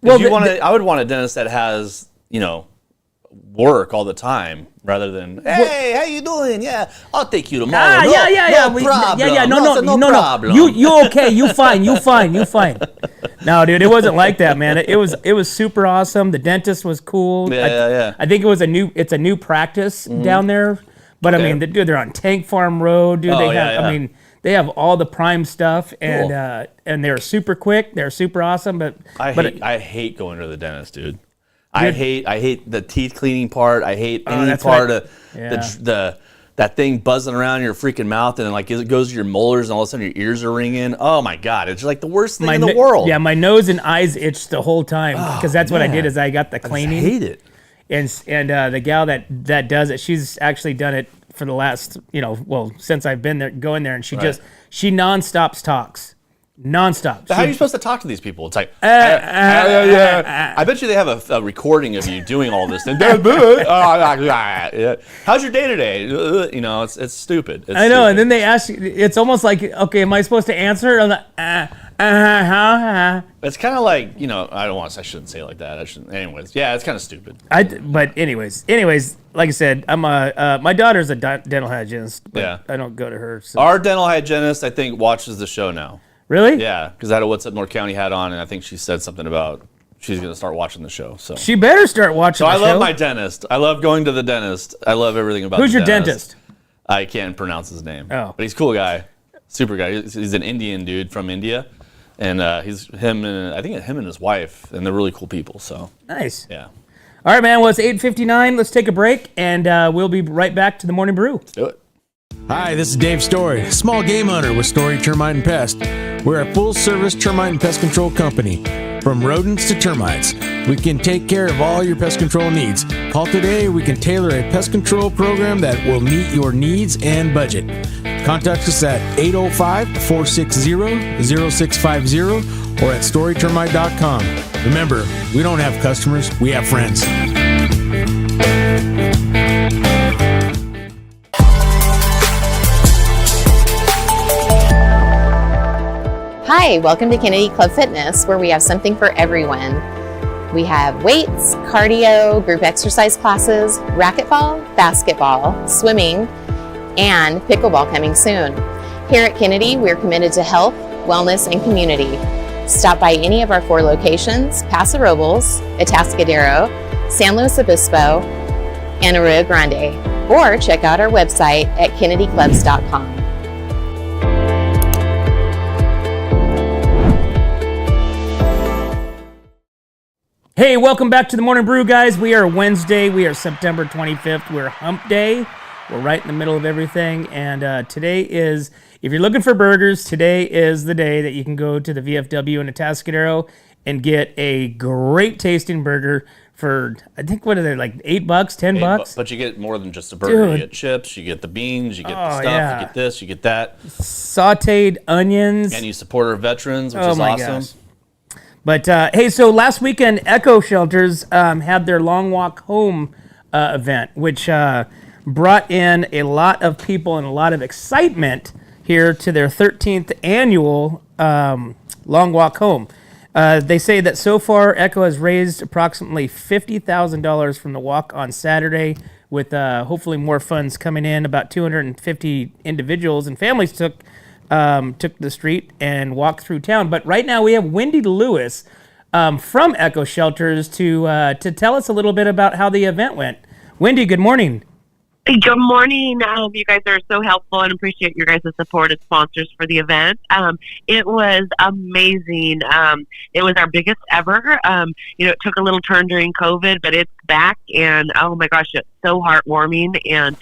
Well, I would want a dentist that has, work all the time rather than, hey, how you doing? Yeah, I'll take you tomorrow. yeah. No problem. No problem. You okay? You fine. No, dude, it wasn't like that, man. It was super awesome. The dentist was cool. Yeah. I think it's a new practice down there. But I mean, dude, they're on Tank Farm Road, dude. Oh, They have, yeah. I mean, They have all the prime stuff, and Cool. and they're super quick. They're super awesome. But I hate going to the dentist, dude. I hate the teeth cleaning part. I hate any part of that thing buzzing around your freaking mouth, and then like it goes to your molars, and all of a sudden your ears are ringing. Oh my god, it's like the worst thing in the world. Yeah, my nose and eyes itch the whole time because that's what I did. Is I got the cleaning. I hate it. And the gal that does it, she's actually done it for the last since I've been there going there, and she nonstop talks. Nonstop. So how are you supposed to talk to these people? It's like, I bet you they have a recording of you doing all this. And how's your day today? It's stupid. I know. And then they ask you, it's almost like, okay, am I supposed to answer? I'm like, It's kind of like, I shouldn't say it like that. Anyways, yeah, it's kind of stupid. But anyways, like I said, my daughter's a dental hygienist, but I don't go to her. So. Our dental hygienist, I think, watches the show now. Really? Yeah, because I had a What's Up North County hat on, and I think she said something about she's going to start watching the show. So she better start watching the show. So I love my dentist. I love going to the dentist. I love everything about Who's your dentist? I can't pronounce his name. Oh. But he's a cool guy. Super guy. He's an Indian dude from India. And I think him and his wife, and they're really cool people. So nice. Yeah. All right, man. Well, it's 8:59. Let's take a break, and we'll be right back to the Morning Brew. Let's do it. Hi, this is Dave Story, small game hunter with Story Termite and Pest. We're a full-service termite and pest control company. From rodents to termites, we can take care of all your pest control needs. Call today. We can tailor a pest control program that will meet your needs and budget. Contact us at 805-460-0650 or at storytermite.com. Remember, we don't have customers, we have friends. Hi, welcome to Kennedy Club Fitness, where we have something for everyone. We have weights, cardio, group exercise classes, racquetball, basketball, swimming, and pickleball coming soon. Here at Kennedy, we're committed to health, wellness, and community. Stop by any of our 4 locations: Paso Robles, Atascadero, San Luis Obispo, and Arroyo Grande, or check out our website at kennedyclubs.com. Hey, welcome back to the Morning Brew, guys. We are Wednesday. We are September 25th. We're Hump Day. We're right in the middle of everything. And today is, if you're looking for burgers, today is the day that you can go to the VFW in Atascadero and get a great tasting burger for, I think, what are they, like $8, $10? But you get more than just a burger. Dude. You get chips, you get the beans, you get the stuff, you get this, you get that. Sauteed onions. And you support our veterans, which is awesome. Gosh. But, hey, so last weekend, Echo Shelters had their Long Walk Home event, which brought in a lot of people and a lot of excitement here to their 13th annual Long Walk Home. They say that so far, Echo has raised approximately $50,000 from the walk on Saturday, with hopefully more funds coming in. About 250 individuals and families took the street and walked through town. But right now we have Wendy Lewis from Echo Shelters to tell us a little bit about how the event went. Wendy, good morning. Good morning. You guys are so helpful and appreciate your guys' support as sponsors for the event. It was amazing. It was our biggest ever. It took a little turn during COVID, but it's back, and oh my gosh, it's so heartwarming. And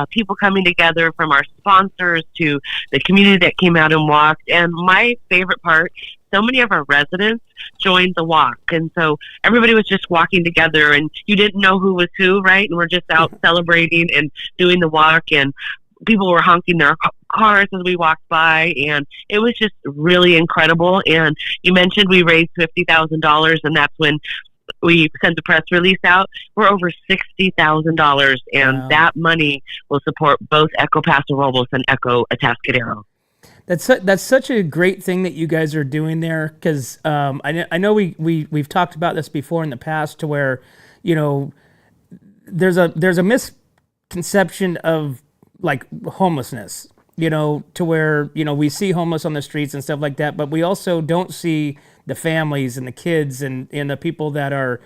people coming together, from our sponsors to the community that came out and walked. And my favorite part, so many of our residents joined the walk, and so everybody was just walking together, and you didn't know who was who, right? And we're just out celebrating and doing the walk, and people were honking their cars as we walked by, and it was just really incredible. And you mentioned we raised $50,000, and that's when we sent the press release out. We're over $60,000, and that money will support both Echo Paso Robles and Echo Atascadero. That's such a great thing that you guys are doing there, because I know we've talked about this before in the past, to where there's a misconception of like homelessness, to where we see homeless on the streets and stuff like that, but we also don't see the families and the kids and the people that are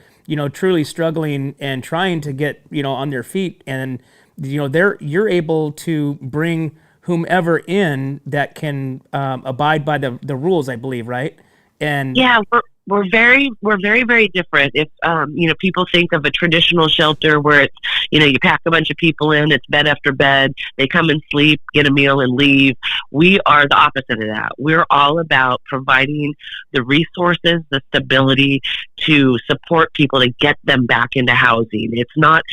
truly struggling and trying to get on their feet, and you're able to bring whomever in that can abide by the rules, I believe, right? And Yeah, we're very different. If people think of a traditional shelter where it's you pack a bunch of people in, it's bed after bed, they come and sleep, get a meal, and leave. We are the opposite of that. We're all about providing the resources, the stability to support people to get them back into housing. It's not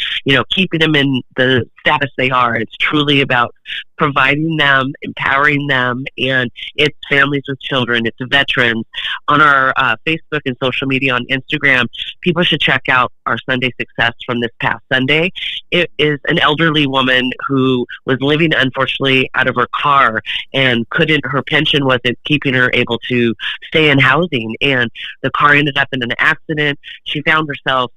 keeping them in the status they are. It's truly about providing them, empowering them, and it's families with children, it's veterans. On our Facebook and social media, on Instagram, people should check out our Sunday Success from this past Sunday. It is an elderly woman who was living, unfortunately, out of her car and her pension wasn't keeping her able to stay in housing. And the car ended up in an accident. She found herself,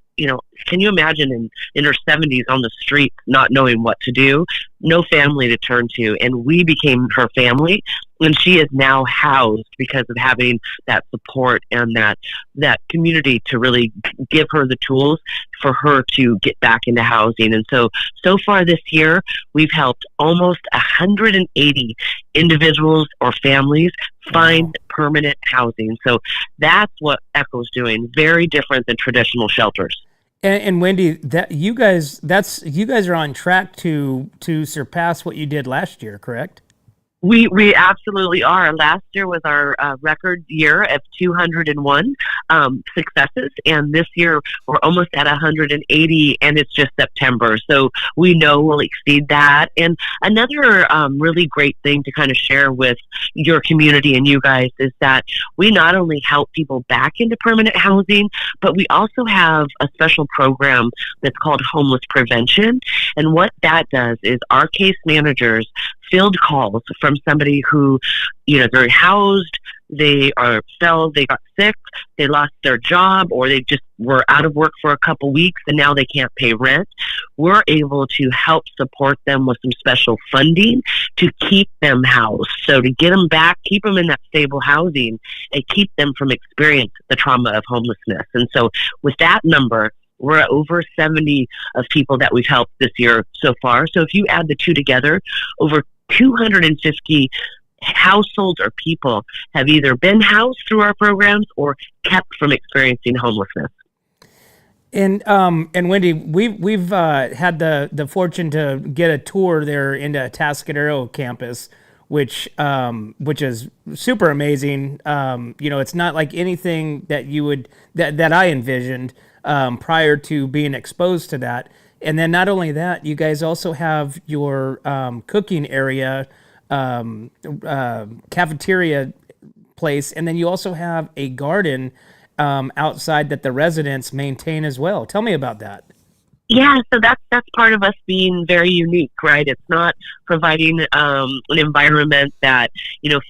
can you imagine in her 70s on the street, not knowing what to do, no family to turn to. And we became her family. And she is now housed because of having that support and that community to really give her the tools for her to get back into housing. And so far this year, we've helped almost 180 individuals or families find permanent housing. So that's what Echo's doing. Very different than traditional shelters. And Wendy, that you guys are on track to surpass what you did last year, correct? We absolutely are. Last year was our record year of 201 successes, and this year we're almost at 180, and it's just September, so we know we'll exceed that. And another really great thing to kind of share with your community and you guys is that we not only help people back into permanent housing, but we also have a special program that's called Homeless Prevention. And what that does is our case managers field calls from somebody who, they're housed, they got sick, they lost their job, or they just were out of work for a couple weeks and now they can't pay rent. We're able to help support them with some special funding to keep them housed. So to get them back, keep them in that stable housing and keep them from experiencing the trauma of homelessness. And so with that number, we're at over 70 of people that we've helped this year so far. So if you add the two together, over 250 households or people have either been housed through our programs or kept from experiencing homelessness. And Wendy, we've had the fortune to get a tour there into Atascadero campus, which is super amazing. It's not like anything that I envisioned prior to being exposed to that. And then not only that, you guys also have your cooking area, cafeteria place, and then you also have a garden outside that the residents maintain as well. Tell me about that. Yeah, so that's part of us being very unique, right? It's not providing an environment that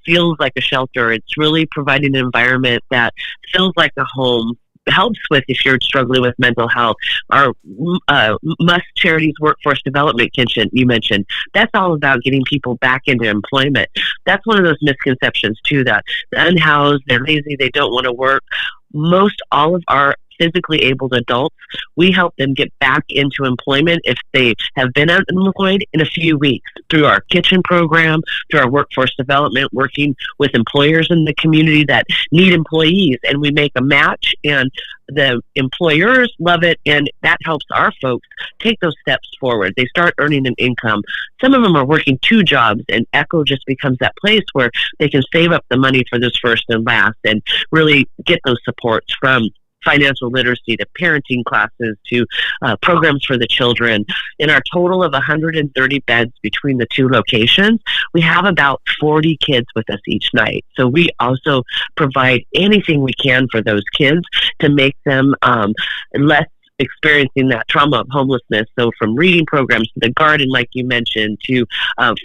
feels like a shelter. It's really providing an environment that feels like a home. Helps with if you're struggling with mental health. Our Must Charities Workforce Development Kitchen you mentioned, that's all about getting people back into employment. That's one of those misconceptions too, that the unhoused, they're lazy, they don't want to work. Most all of our physically abled adults, we help them get back into employment if they have been unemployed in a few weeks through our kitchen program, through our workforce development, working with employers in the community that need employees. And we make a match, and the employers love it, and that helps our folks take those steps forward. They start earning an income. Some of them are working 2 jobs, and Echo just becomes that place where they can save up the money for this first and last and really get those supports from financial literacy to parenting classes to programs for the children. In our total of 130 beds between the 2 locations, we have about 40 kids with us each night. So we also provide anything we can for those kids to make them less experiencing that trauma of homelessness. So from reading programs to the garden, like you mentioned, to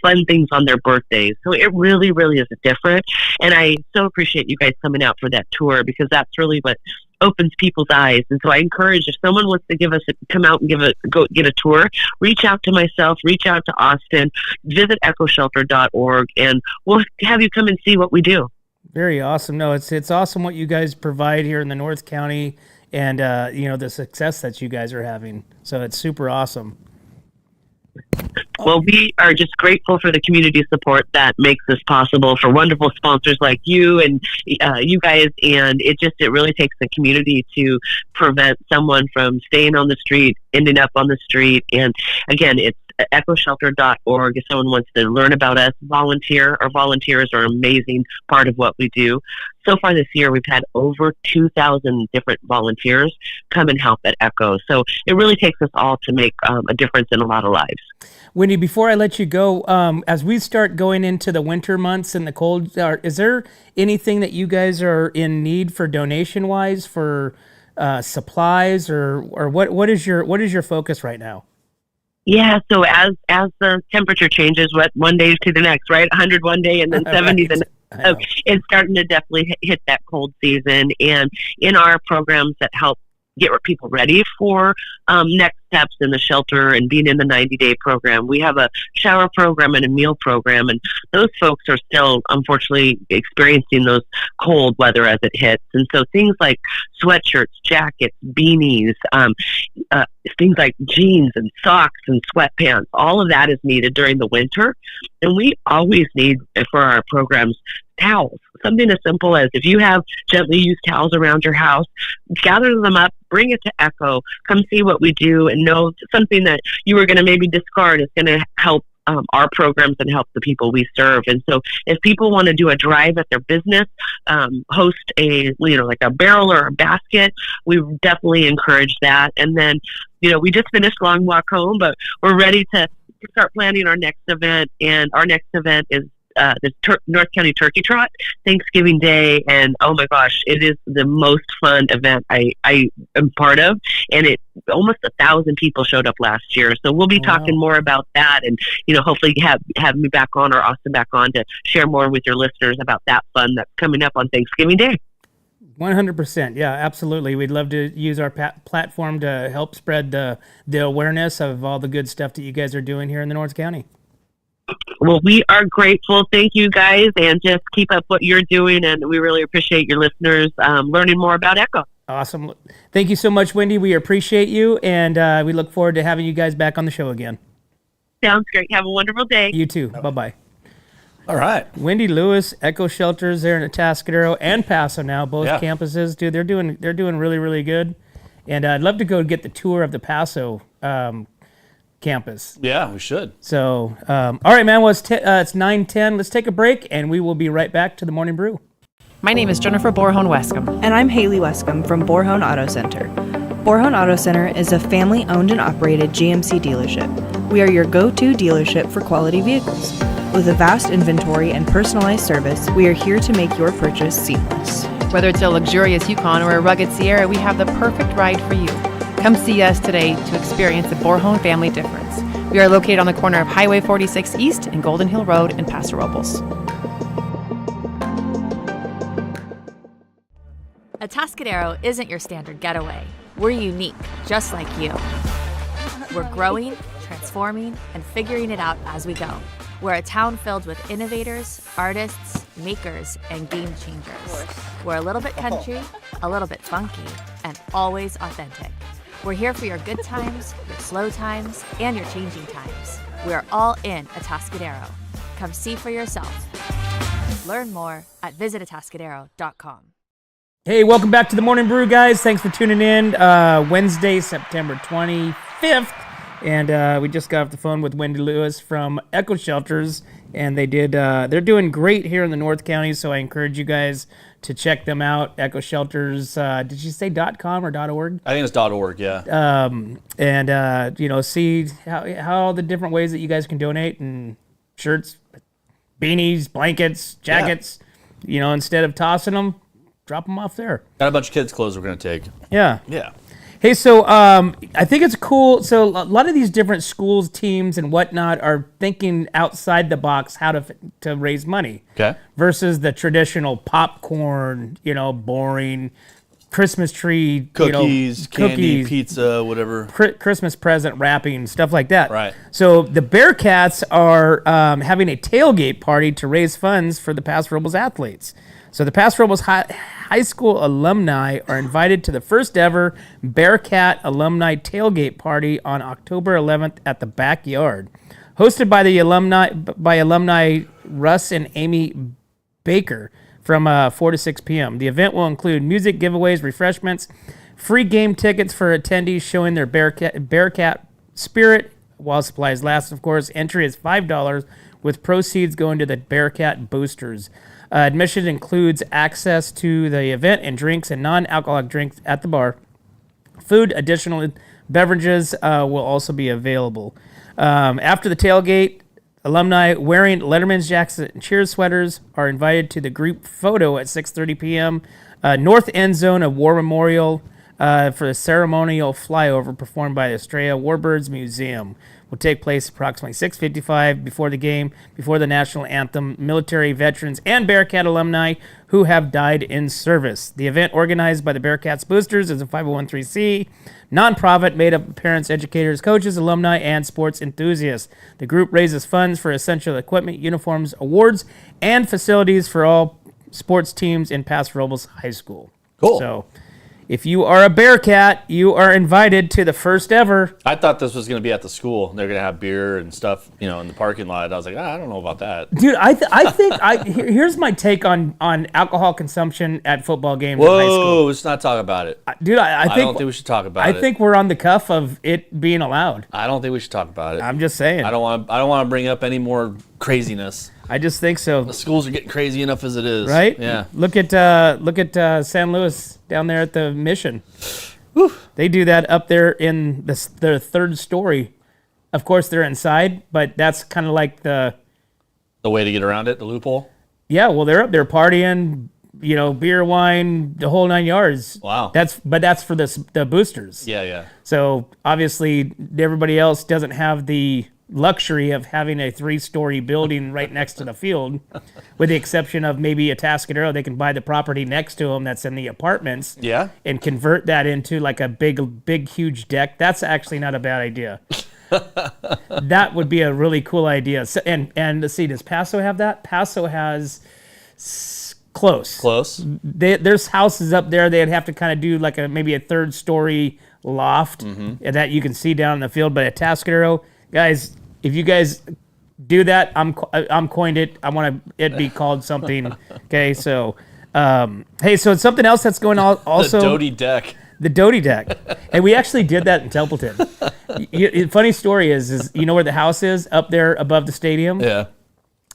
fun things on their birthdays. So it really, really is different. And I so appreciate you guys coming out for that tour, because that's really what opens people's eyes. And so I encourage, if someone wants to come out and go get a tour, reach out to myself, reach out to Austin, visit echoshelter.org, and we'll have you come and see what we do. Very awesome. No, it's awesome what you guys provide here in the North County, and the success that you guys are having. So it's super awesome. Well, we are just grateful for the community support that makes this possible, for wonderful sponsors like you and you guys. And it really takes the community to prevent someone from staying on the street, ending up on the street. And again, it's echoshelter.org if someone wants to learn about us, volunteer. Our volunteers are an amazing part of what we do. So far this year, we've had over 2,000 different volunteers come and help at Echo. So it really takes us all to make a difference in a lot of lives. Wendy, before I let you go, as we start going into the winter months and the cold, is there anything that you guys are in need for donation-wise for supplies, or what is your focus right now? Yeah, so as the temperature changes, one day to the next, right? 100 one day and then 70 the next. So it's starting to definitely hit that cold season. And in our programs that help get people ready for next steps in the shelter and being in the 90-day program, we have a shower program and a meal program. And those folks are still, unfortunately, experiencing those cold weather as it hits. And so things like sweatshirts, jackets, beanies, things like jeans and socks and sweatpants, all of that is needed during the winter. And we always need, for our programs, towels. Something as simple as if you have gently used towels around your house, gather them up, bring it to Echo, come see what we do, and know something that you were going to maybe discard is going to help our programs and help the people we serve. And so if people want to do a drive at their business, host like a barrel or a basket, we definitely encourage that. And then, we just finished Long Walk Home, but we're ready to start planning our next event. And our next event is the North County Turkey Trot, Thanksgiving Day, and oh my gosh, it is the most fun event I am part of, and almost 1,000 people showed up last year. So we'll be talking more about that, and hopefully have me back on, or Austin back on, to share more with your listeners about that fun that's coming up on Thanksgiving Day. 100%. Yeah, absolutely. We'd love to use our platform to help spread the awareness of all the good stuff that you guys are doing here in the North County. Well, we are grateful. Thank you, guys, and just keep up what you're doing, and we really appreciate your listeners learning more about Echo. Awesome. Thank you so much, Wendy. We appreciate you, and we look forward to having you guys back on the show again. Sounds great. Have a wonderful day. You too. Bye-bye. All right. Wendy Lewis, Echo Shelters there in Atascadero and Paso now, both campuses. Dude, they're doing really, really good. And I'd love to go get the tour of the Paso campus. Yeah, we should. So, all right, man. Well, it's 9:10. Let's take a break, and we will be right back to the Morning Brew. My name is Jennifer Borhone-Wescombe. And I'm Haley Wescombe from Borhone Auto Center. Borhone Auto Center is a family-owned and operated GMC dealership. We are your go-to dealership for quality vehicles. With a vast inventory and personalized service, we are here to make your purchase seamless. Whether it's a luxurious Yukon or a rugged Sierra, we have the perfect ride for you. Come see us today to experience the Borhone family difference. We are located on the corner of Highway 46 East and Golden Hill Road in Paso Robles. Atascadero isn't your standard getaway. We're unique, just like you. We're growing, transforming, and figuring it out as we go. We're a town filled with innovators, artists, makers, and game changers. We're a little bit country, a little bit funky, and always authentic. We're here for your good times, your slow times, and your changing times. We're all in Atascadero. Come see for yourself. Learn more at visitatascadero.com. Hey, welcome back to the Morning Brew, guys. Thanks for tuning in. Wednesday, September 25th. And we just got off the phone with Wendy Lewis from Echo Shelters, and they're doing great here in the North County, so I encourage you guys to check them out. Echo Shelters, did you say .com or .org? I think it's .org, yeah. See how the different ways that you guys can donate, and shirts, beanies, blankets, jackets, instead of tossing them, drop them off there. Got a bunch of kids' clothes we're going to take. Yeah. Yeah. Hey, so I think it's cool. So a lot of these different schools, teams, and whatnot are thinking outside the box how to raise money. Okay. Versus the traditional popcorn, boring Christmas tree, cookies, candy, pizza, whatever. Christmas present wrapping, stuff like that. Right. So the Bearcats are having a tailgate party to raise funds for the Paso Robles athletes. So the Paso Robles High School alumni are invited to the first ever Bearcat alumni tailgate party on October 11th at the Backyard. hosted by alumni Russ and Amy Baker from 4 to 6 p.m. The event will include music, giveaways, refreshments, free game tickets for attendees showing their Bearcat spirit while supplies last. Of course, entry is $5, with proceeds going to the Bearcat boosters. Admission includes access to the event and drinks and non-alcoholic drinks at the bar. Food, additional beverages will also be available. After the tailgate, alumni wearing Letterman's jackets and cheer sweaters are invited to the group photo at 6:30 p.m. North end zone of War Memorial for the ceremonial flyover performed by the Estrella Warbirds Museum. Will take place approximately 6:55 before the game, before the national anthem. Military veterans and Bearcat alumni who have died in service. The event, organized by the Bearcats Boosters, is a 501c nonprofit made up of parents, educators, coaches, alumni, and sports enthusiasts. The group raises funds for essential equipment, uniforms, awards, and facilities for all sports teams in Paso Robles High School. Cool. So, if you are a Bearcat, you are invited to the first ever. I thought this was going to be at the school. They're going to have beer and stuff, in the parking lot. I was like, I don't know about that. Dude, I think here's my take on alcohol consumption at football games in high school. Whoa, let's not talk about it. Dude, I don't think we should talk about it. I think we're on the cuff of it being allowed. I don't think we should talk about it. I'm just saying. I don't want to bring up any more craziness. I just think so. The schools are getting crazy enough as it is. Right? Yeah. Look at San Luis down there at the Mission. Whew. They do that up there in their third story. Of course, they're inside, but that's kind of like the way to get around it, the loophole. Yeah, well, they're up there partying, beer, wine, the whole 9 yards. Wow. That's for the boosters. Yeah. So obviously, everybody else doesn't have the luxury of having a 3-story building right next to the field, with the exception of maybe Atascadero. They can buy the property next to them that's in the apartments, and convert that into like a big, huge deck. That's actually not a bad idea. That would be a really cool idea. So, and let's see, does Paso have that? Paso has close. There's houses up there. They'd have to kind of do like maybe a 3rd-story loft that you can see down in the field. But at Atascadero, guys, if you guys do that, I'm coined it. I want it be called something. Okay, so hey, so it's something else that's going on also. The Doty deck. The Doty deck, and we actually did that in Templeton. Funny story is you know where the house is up there above the stadium? Yeah.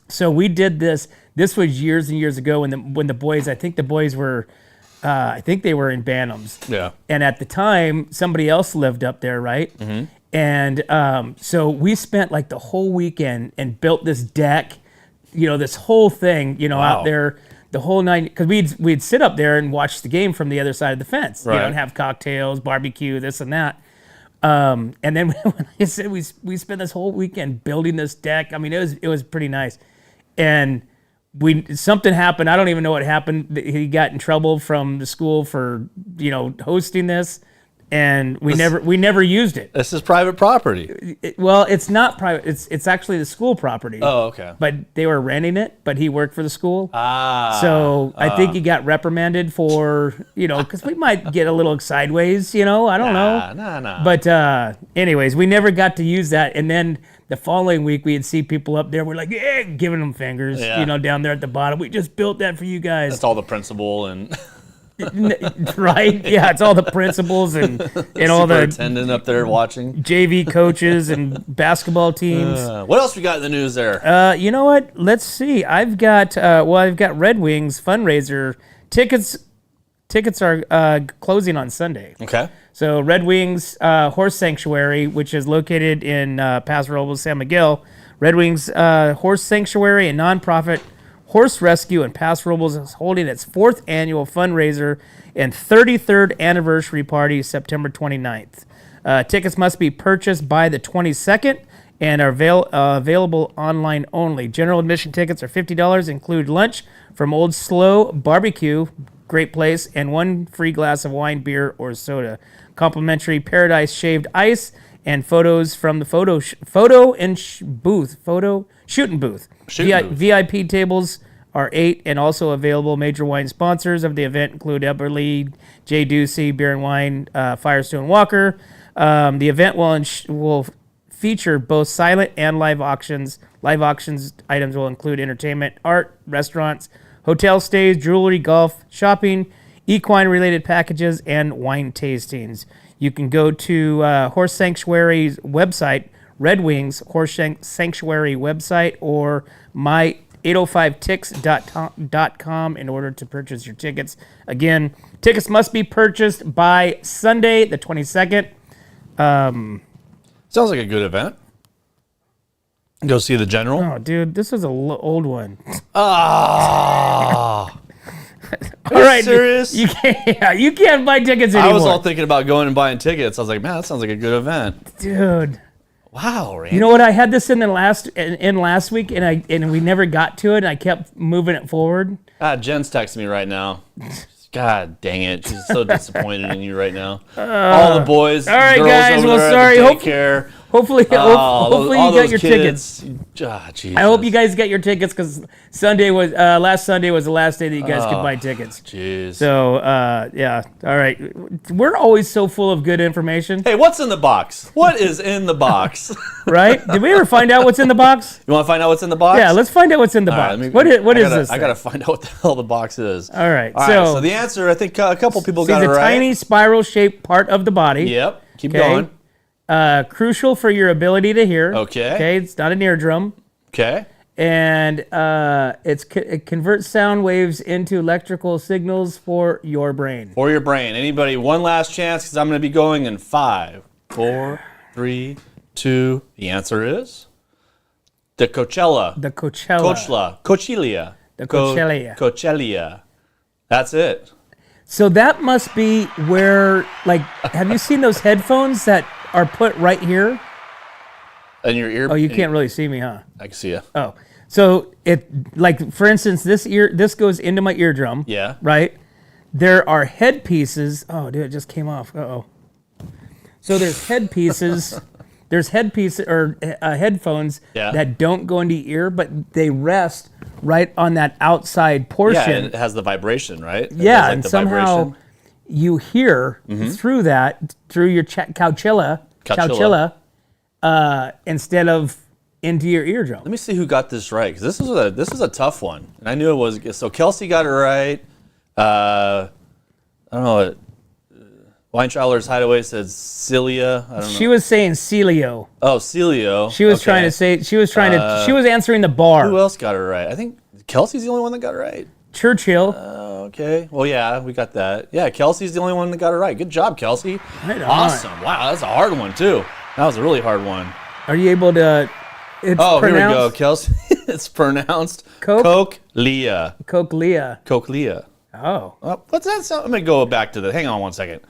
So we did this. This was years and years ago when the boys. I think the boys were. I think they were in Bantams. Yeah. And at the time, somebody else lived up there, right? Mm-hmm. And so we spent like the whole weekend and built this deck, this whole thing, out there, the whole night, because we'd sit up there and watch the game from the other side of the fence, right. And have cocktails, barbecue, this and that. And then when I said we spent this whole weekend building this deck, I mean it was pretty nice, and something happened. I don't even know what happened. He got in trouble from the school for hosting this. And we never used it. This is private property. Well, it's not private. It's actually the school property. Oh, okay. But they were renting it. But he worked for the school. So I think he got reprimanded for because we might get a little sideways. I don't know. Nah. But anyways, we never got to use that. And then the following week, we'd see people up there. We're like, yeah, giving them fingers. Yeah. Down there at the bottom. We just built that for you guys. That's all the principal and. Right? Yeah, it's all the principals and all the superintendent up there watching, JV coaches and basketball teams. What else we got in the news there? You know what? Let's see. I've got Redwings fundraiser tickets. Tickets are closing on Sunday. Okay. So Redwings Horse Sanctuary, which is located in Paso Robles, San Miguel. Redwings Horse Sanctuary, a nonprofit horse rescue in Paso Robles, is holding its 4th annual fundraiser and 33rd anniversary party September 29th. Tickets must be purchased by the 22nd and are available online only. General admission tickets are $50, include lunch from Old Slow Barbecue, great place, and 1 free glass of wine, beer, or soda. Complimentary Paradise Shaved Ice and photos from the shooting booth. VIP tables are 8 and also available. Major wine sponsors of the event include Eberly, J. Ducey, Beer and Wine, Firestone Walker. The event will feature both silent and live auctions. Live auctions items will include entertainment, art, restaurants, hotel stays, jewelry, golf, shopping, equine-related packages, and wine tastings. You can go to Horse Sanctuary's website, Redwings Horse Sanctuary website, or my805tix.com in order to purchase your tickets. Again, tickets must be purchased by Sunday, the 22nd. Sounds like a good event. Go see the general. Oh, dude, this is an old one. Ah. All right, serious? You can't buy tickets anymore. I was all thinking about going and buying tickets. I was like, man, that sounds like a good event. Dude. Wow, Randy. You know what? I had this in the last week, and we never got to it. And I kept moving it forward. Jen's texting me right now. God dang it. She's so disappointed in you right now. All the boys, all right, girls guys. over Well, there sorry. at the daycare. Hopefully you got your tickets. Jesus. I hope you guys get your tickets because last Sunday was the last day that you guys could buy tickets. Jeez. So yeah, all right. We're always so full of good information. Hey, what's in the box? What is in the box? Right? Did we ever find out what's in the box? You want to find out what's in the box? Yeah, let's find out what's in the box. What is this? I gotta find out what the hell the box is. All right. So the answer, I think a couple people got it right. It's a tiny spiral-shaped part of the body. Yep. Keep going. Crucial for your ability to hear. Okay. Okay. It's not an eardrum. Okay. And it converts sound waves into electrical signals for your brain. For your brain. Anybody, one last chance because I'm going to be going in 5, 4, 3, 2. The answer is the Coachella. The Coachella. Coachella. The Coachella. Coachella. That's it. So that must be where, like, have you seen those headphones that are put right here? In your ear? Oh, you can't really see me, huh? I can see you. Oh, so like, for instance, this goes into my eardrum. Yeah. Right? There are headpieces. Oh, dude, it just came off. Uh-oh. So there's headpieces. There's headpieces or headphones that don't go into your ear, but they rest right on that outside portion. Yeah, and it has the vibration, right? Yeah, and somehow you hear through that, through your Coachella, instead of into your eardrum. Let me see who got this right, because this is a tough one, and I knew it was. So Kelsey got it right. I don't know. Wine Traveler's Hideaway says Celia. I don't know. She was saying Celio. Oh, Celio. She was trying to say. She was answering the bar. Who else got it right? I think Kelsey's the only one that got it right. Churchill. Okay. Well, yeah, we got that. Yeah, Kelsey's the only one that got it right. Good job, Kelsey. Right on. Awesome. Wow, that's a hard one too. That was a really hard one. Are you able to? It's here we go, Kelsey. It's pronounced Cochlea. Cochlea. Cochlea. Oh. What's that sound? I'm gonna go back to the. Hang on one second.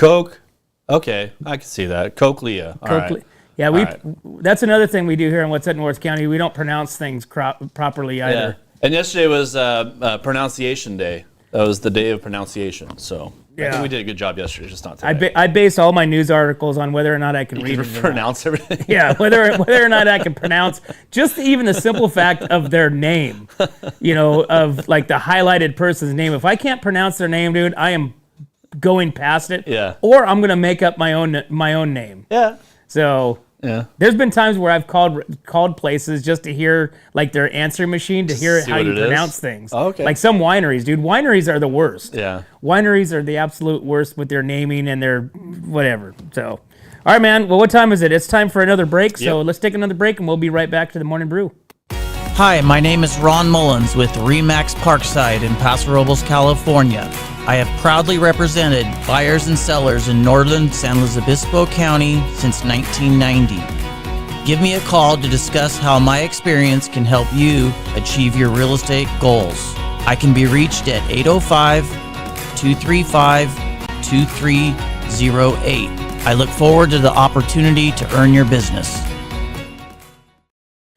Okay, I can see that. Cochlea. All right. Yeah, that's another thing we do here in What's Up North County. We don't pronounce things properly either. Yeah. And yesterday was Pronunciation Day. That was the day of pronunciation. So I think we did a good job yesterday, just not today. I base all my news articles on whether or not I can read it. Pronounce everything. Yeah, whether or not I can pronounce just even the simple fact of their name. Of like the highlighted person's name. If I can't pronounce their name, dude, I am going past it. Yeah. Or I'm gonna make up my own name. Yeah. So there's been times where I've called places just to hear like their answering machine to hear how you pronounce things. Oh, okay. Like some wineries, dude. Wineries are the worst. Yeah. Wineries are the absolute worst with their naming and their whatever. So, all right, man. Well, what time is it? It's time for another break. So let's take another break and we'll be right back to the Morning Brew. Hi, my name is Ron Mullins with Remax Parkside in Paso Robles, California. I have proudly represented buyers and sellers in northern San Luis Obispo County since 1990. Give me a call to discuss how my experience can help you achieve your real estate goals. I can be reached at 805-235-2308. I look forward to the opportunity to earn your business.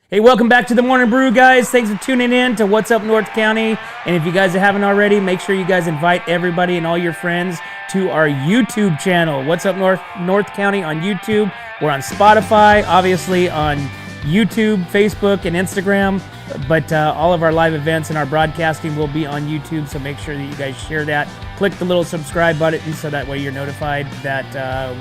Hey, welcome back to the Morning Brew, guys. Thanks for tuning in to What's Up North County. And if you guys haven't already, make sure you guys invite everybody and all your friends to our YouTube channel, What's Up North County on YouTube. We're on Spotify, obviously on YouTube, Facebook, and Instagram. But all of our live events and our broadcasting will be on YouTube, so make sure that you guys share that. Click the little subscribe button so that way you're notified that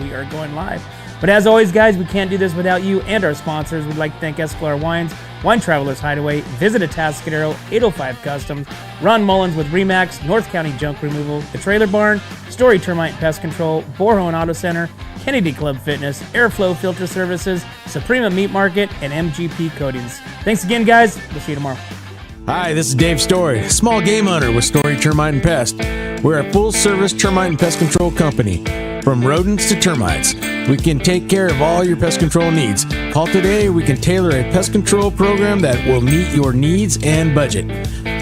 we are going live. But as always, guys, we can't do this without you and our sponsors. We'd like to thank Escalar Wines, Wine Travelers Hideaway, Visit Atascadero, 805 Customs, Ron Mullins with Remax, North County Junk Removal, The Trailer Barn, Story Termite Pest Control, Borhone Auto Center, Kennedy Club Fitness, Airflow Filter Services, Suprema Meat Market, and MGP Coatings. Thanks again, guys. We'll see you tomorrow. Hi, this is Dave Story, small game hunter with Story Termite and Pest. We're a full-service termite and pest control company. From rodents to termites, we can take care of all your pest control needs. Call today. We can tailor a pest control program that will meet your needs and budget.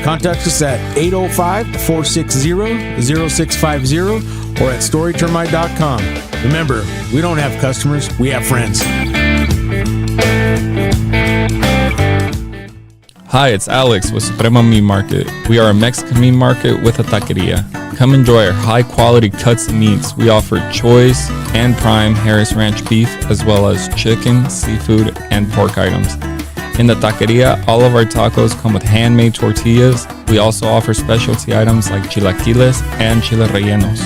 Contact us at 805-460-0650 or at storytermite.com. Remember, we don't have customers, we have friends. Hi, it's Alex with Suprema Meat Market. We are a Mexican meat market with a taqueria. Come enjoy our high-quality cuts and meats. We offer choice and prime Harris Ranch beef, as well as chicken, seafood, and pork items. In the taqueria, all of our tacos come with handmade tortillas. We also offer specialty items like chilaquiles and chile rellenos.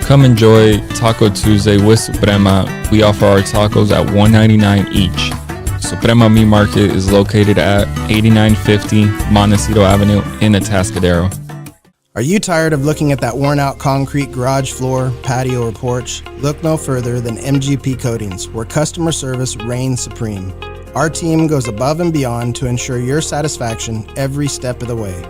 Come enjoy Taco Tuesday with Suprema. We offer our tacos at $1.99 each. Suprema Meat Market is located at 8950 Montecito Avenue in Atascadero. Are you tired of looking at that worn-out concrete garage floor, patio, or porch? Look no further than MGP Coatings, where customer service reigns supreme. Our team goes above and beyond to ensure your satisfaction every step of the way.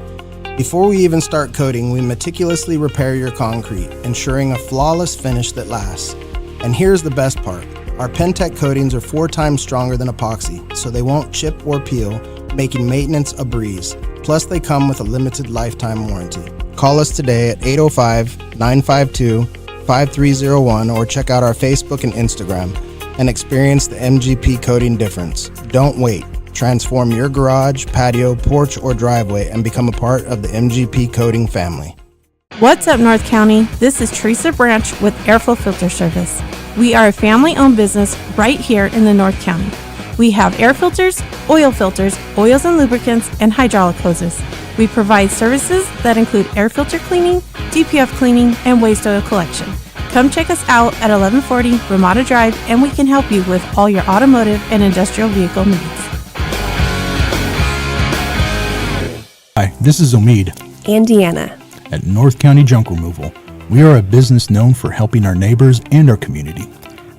Before we even start coating, we meticulously repair your concrete, ensuring a flawless finish that lasts. And here's the best part. Our Pentec coatings are 4 times stronger than epoxy, so they won't chip or peel, making maintenance a breeze. Plus, they come with a limited lifetime warranty. Call us today at 805-952-5301 or check out our Facebook and Instagram and experience the MGP coating difference. Don't wait. Transform your garage, patio, porch, or driveway and become a part of the MGP coating family. What's up, North County? This is Teresa Branch with Airflow Filter Service. We are a family-owned business right here in the North County. We have air filters, oils and lubricants, and hydraulic hoses. We provide services that include air filter cleaning, DPF cleaning, and waste oil collection. Come check us out at 1140 Ramada Drive, and we can help you with all your automotive and industrial vehicle needs. Hi, this is Omid and Deanna at North County Junk Removal. We are a business known for helping our neighbors and our community.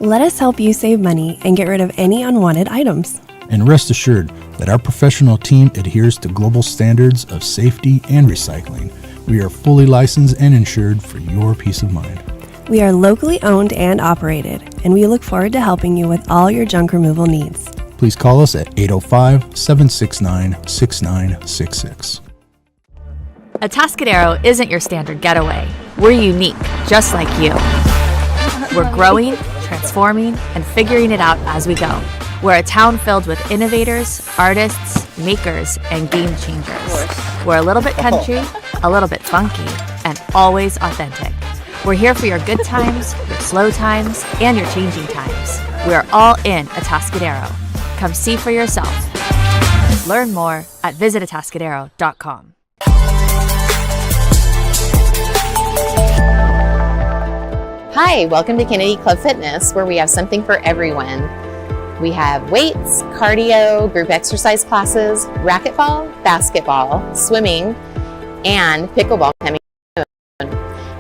Let us help you save money and get rid of any unwanted items. And rest assured that our professional team adheres to global standards of safety and recycling. We are fully licensed and insured for your peace of mind. We are locally owned and operated, and we look forward to helping you with all your junk removal needs. Please call us at 805-769-6966. Atascadero isn't your standard getaway. We're unique, just like you. We're growing, transforming, and figuring it out as we go. We're a town filled with innovators, artists, makers, and game changers. We're a little bit country, a little bit funky, and always authentic. We're here for your good times, your slow times, and your changing times. We're all in Atascadero. Come see for yourself. Learn more at visitatascadero.com. Hi, welcome to Kennedy Club Fitness, where we have something for everyone. We have weights, cardio, group exercise classes, racquetball, basketball, swimming, and pickleball coming soon.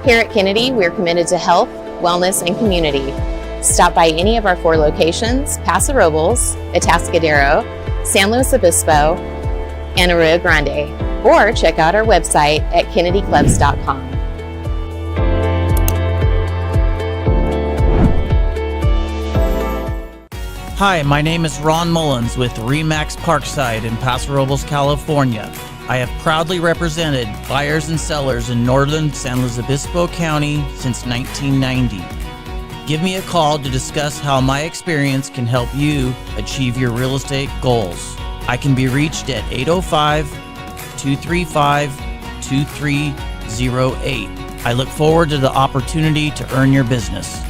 Here at Kennedy, we're committed to health, wellness, and community. Stop by any of our 4 locations: Paso Robles, Atascadero, San Luis Obispo, and Arroyo Grande, or check out our website at kennedyclubs.com. Hi, my name is Ron Mullins with Remax Parkside in Paso Robles, California. I have proudly represented buyers and sellers in northern San Luis Obispo County since 1990. Give me a call to discuss how my experience can help you achieve your real estate goals. I can be reached at 805-235-2308. I look forward to the opportunity to earn your business.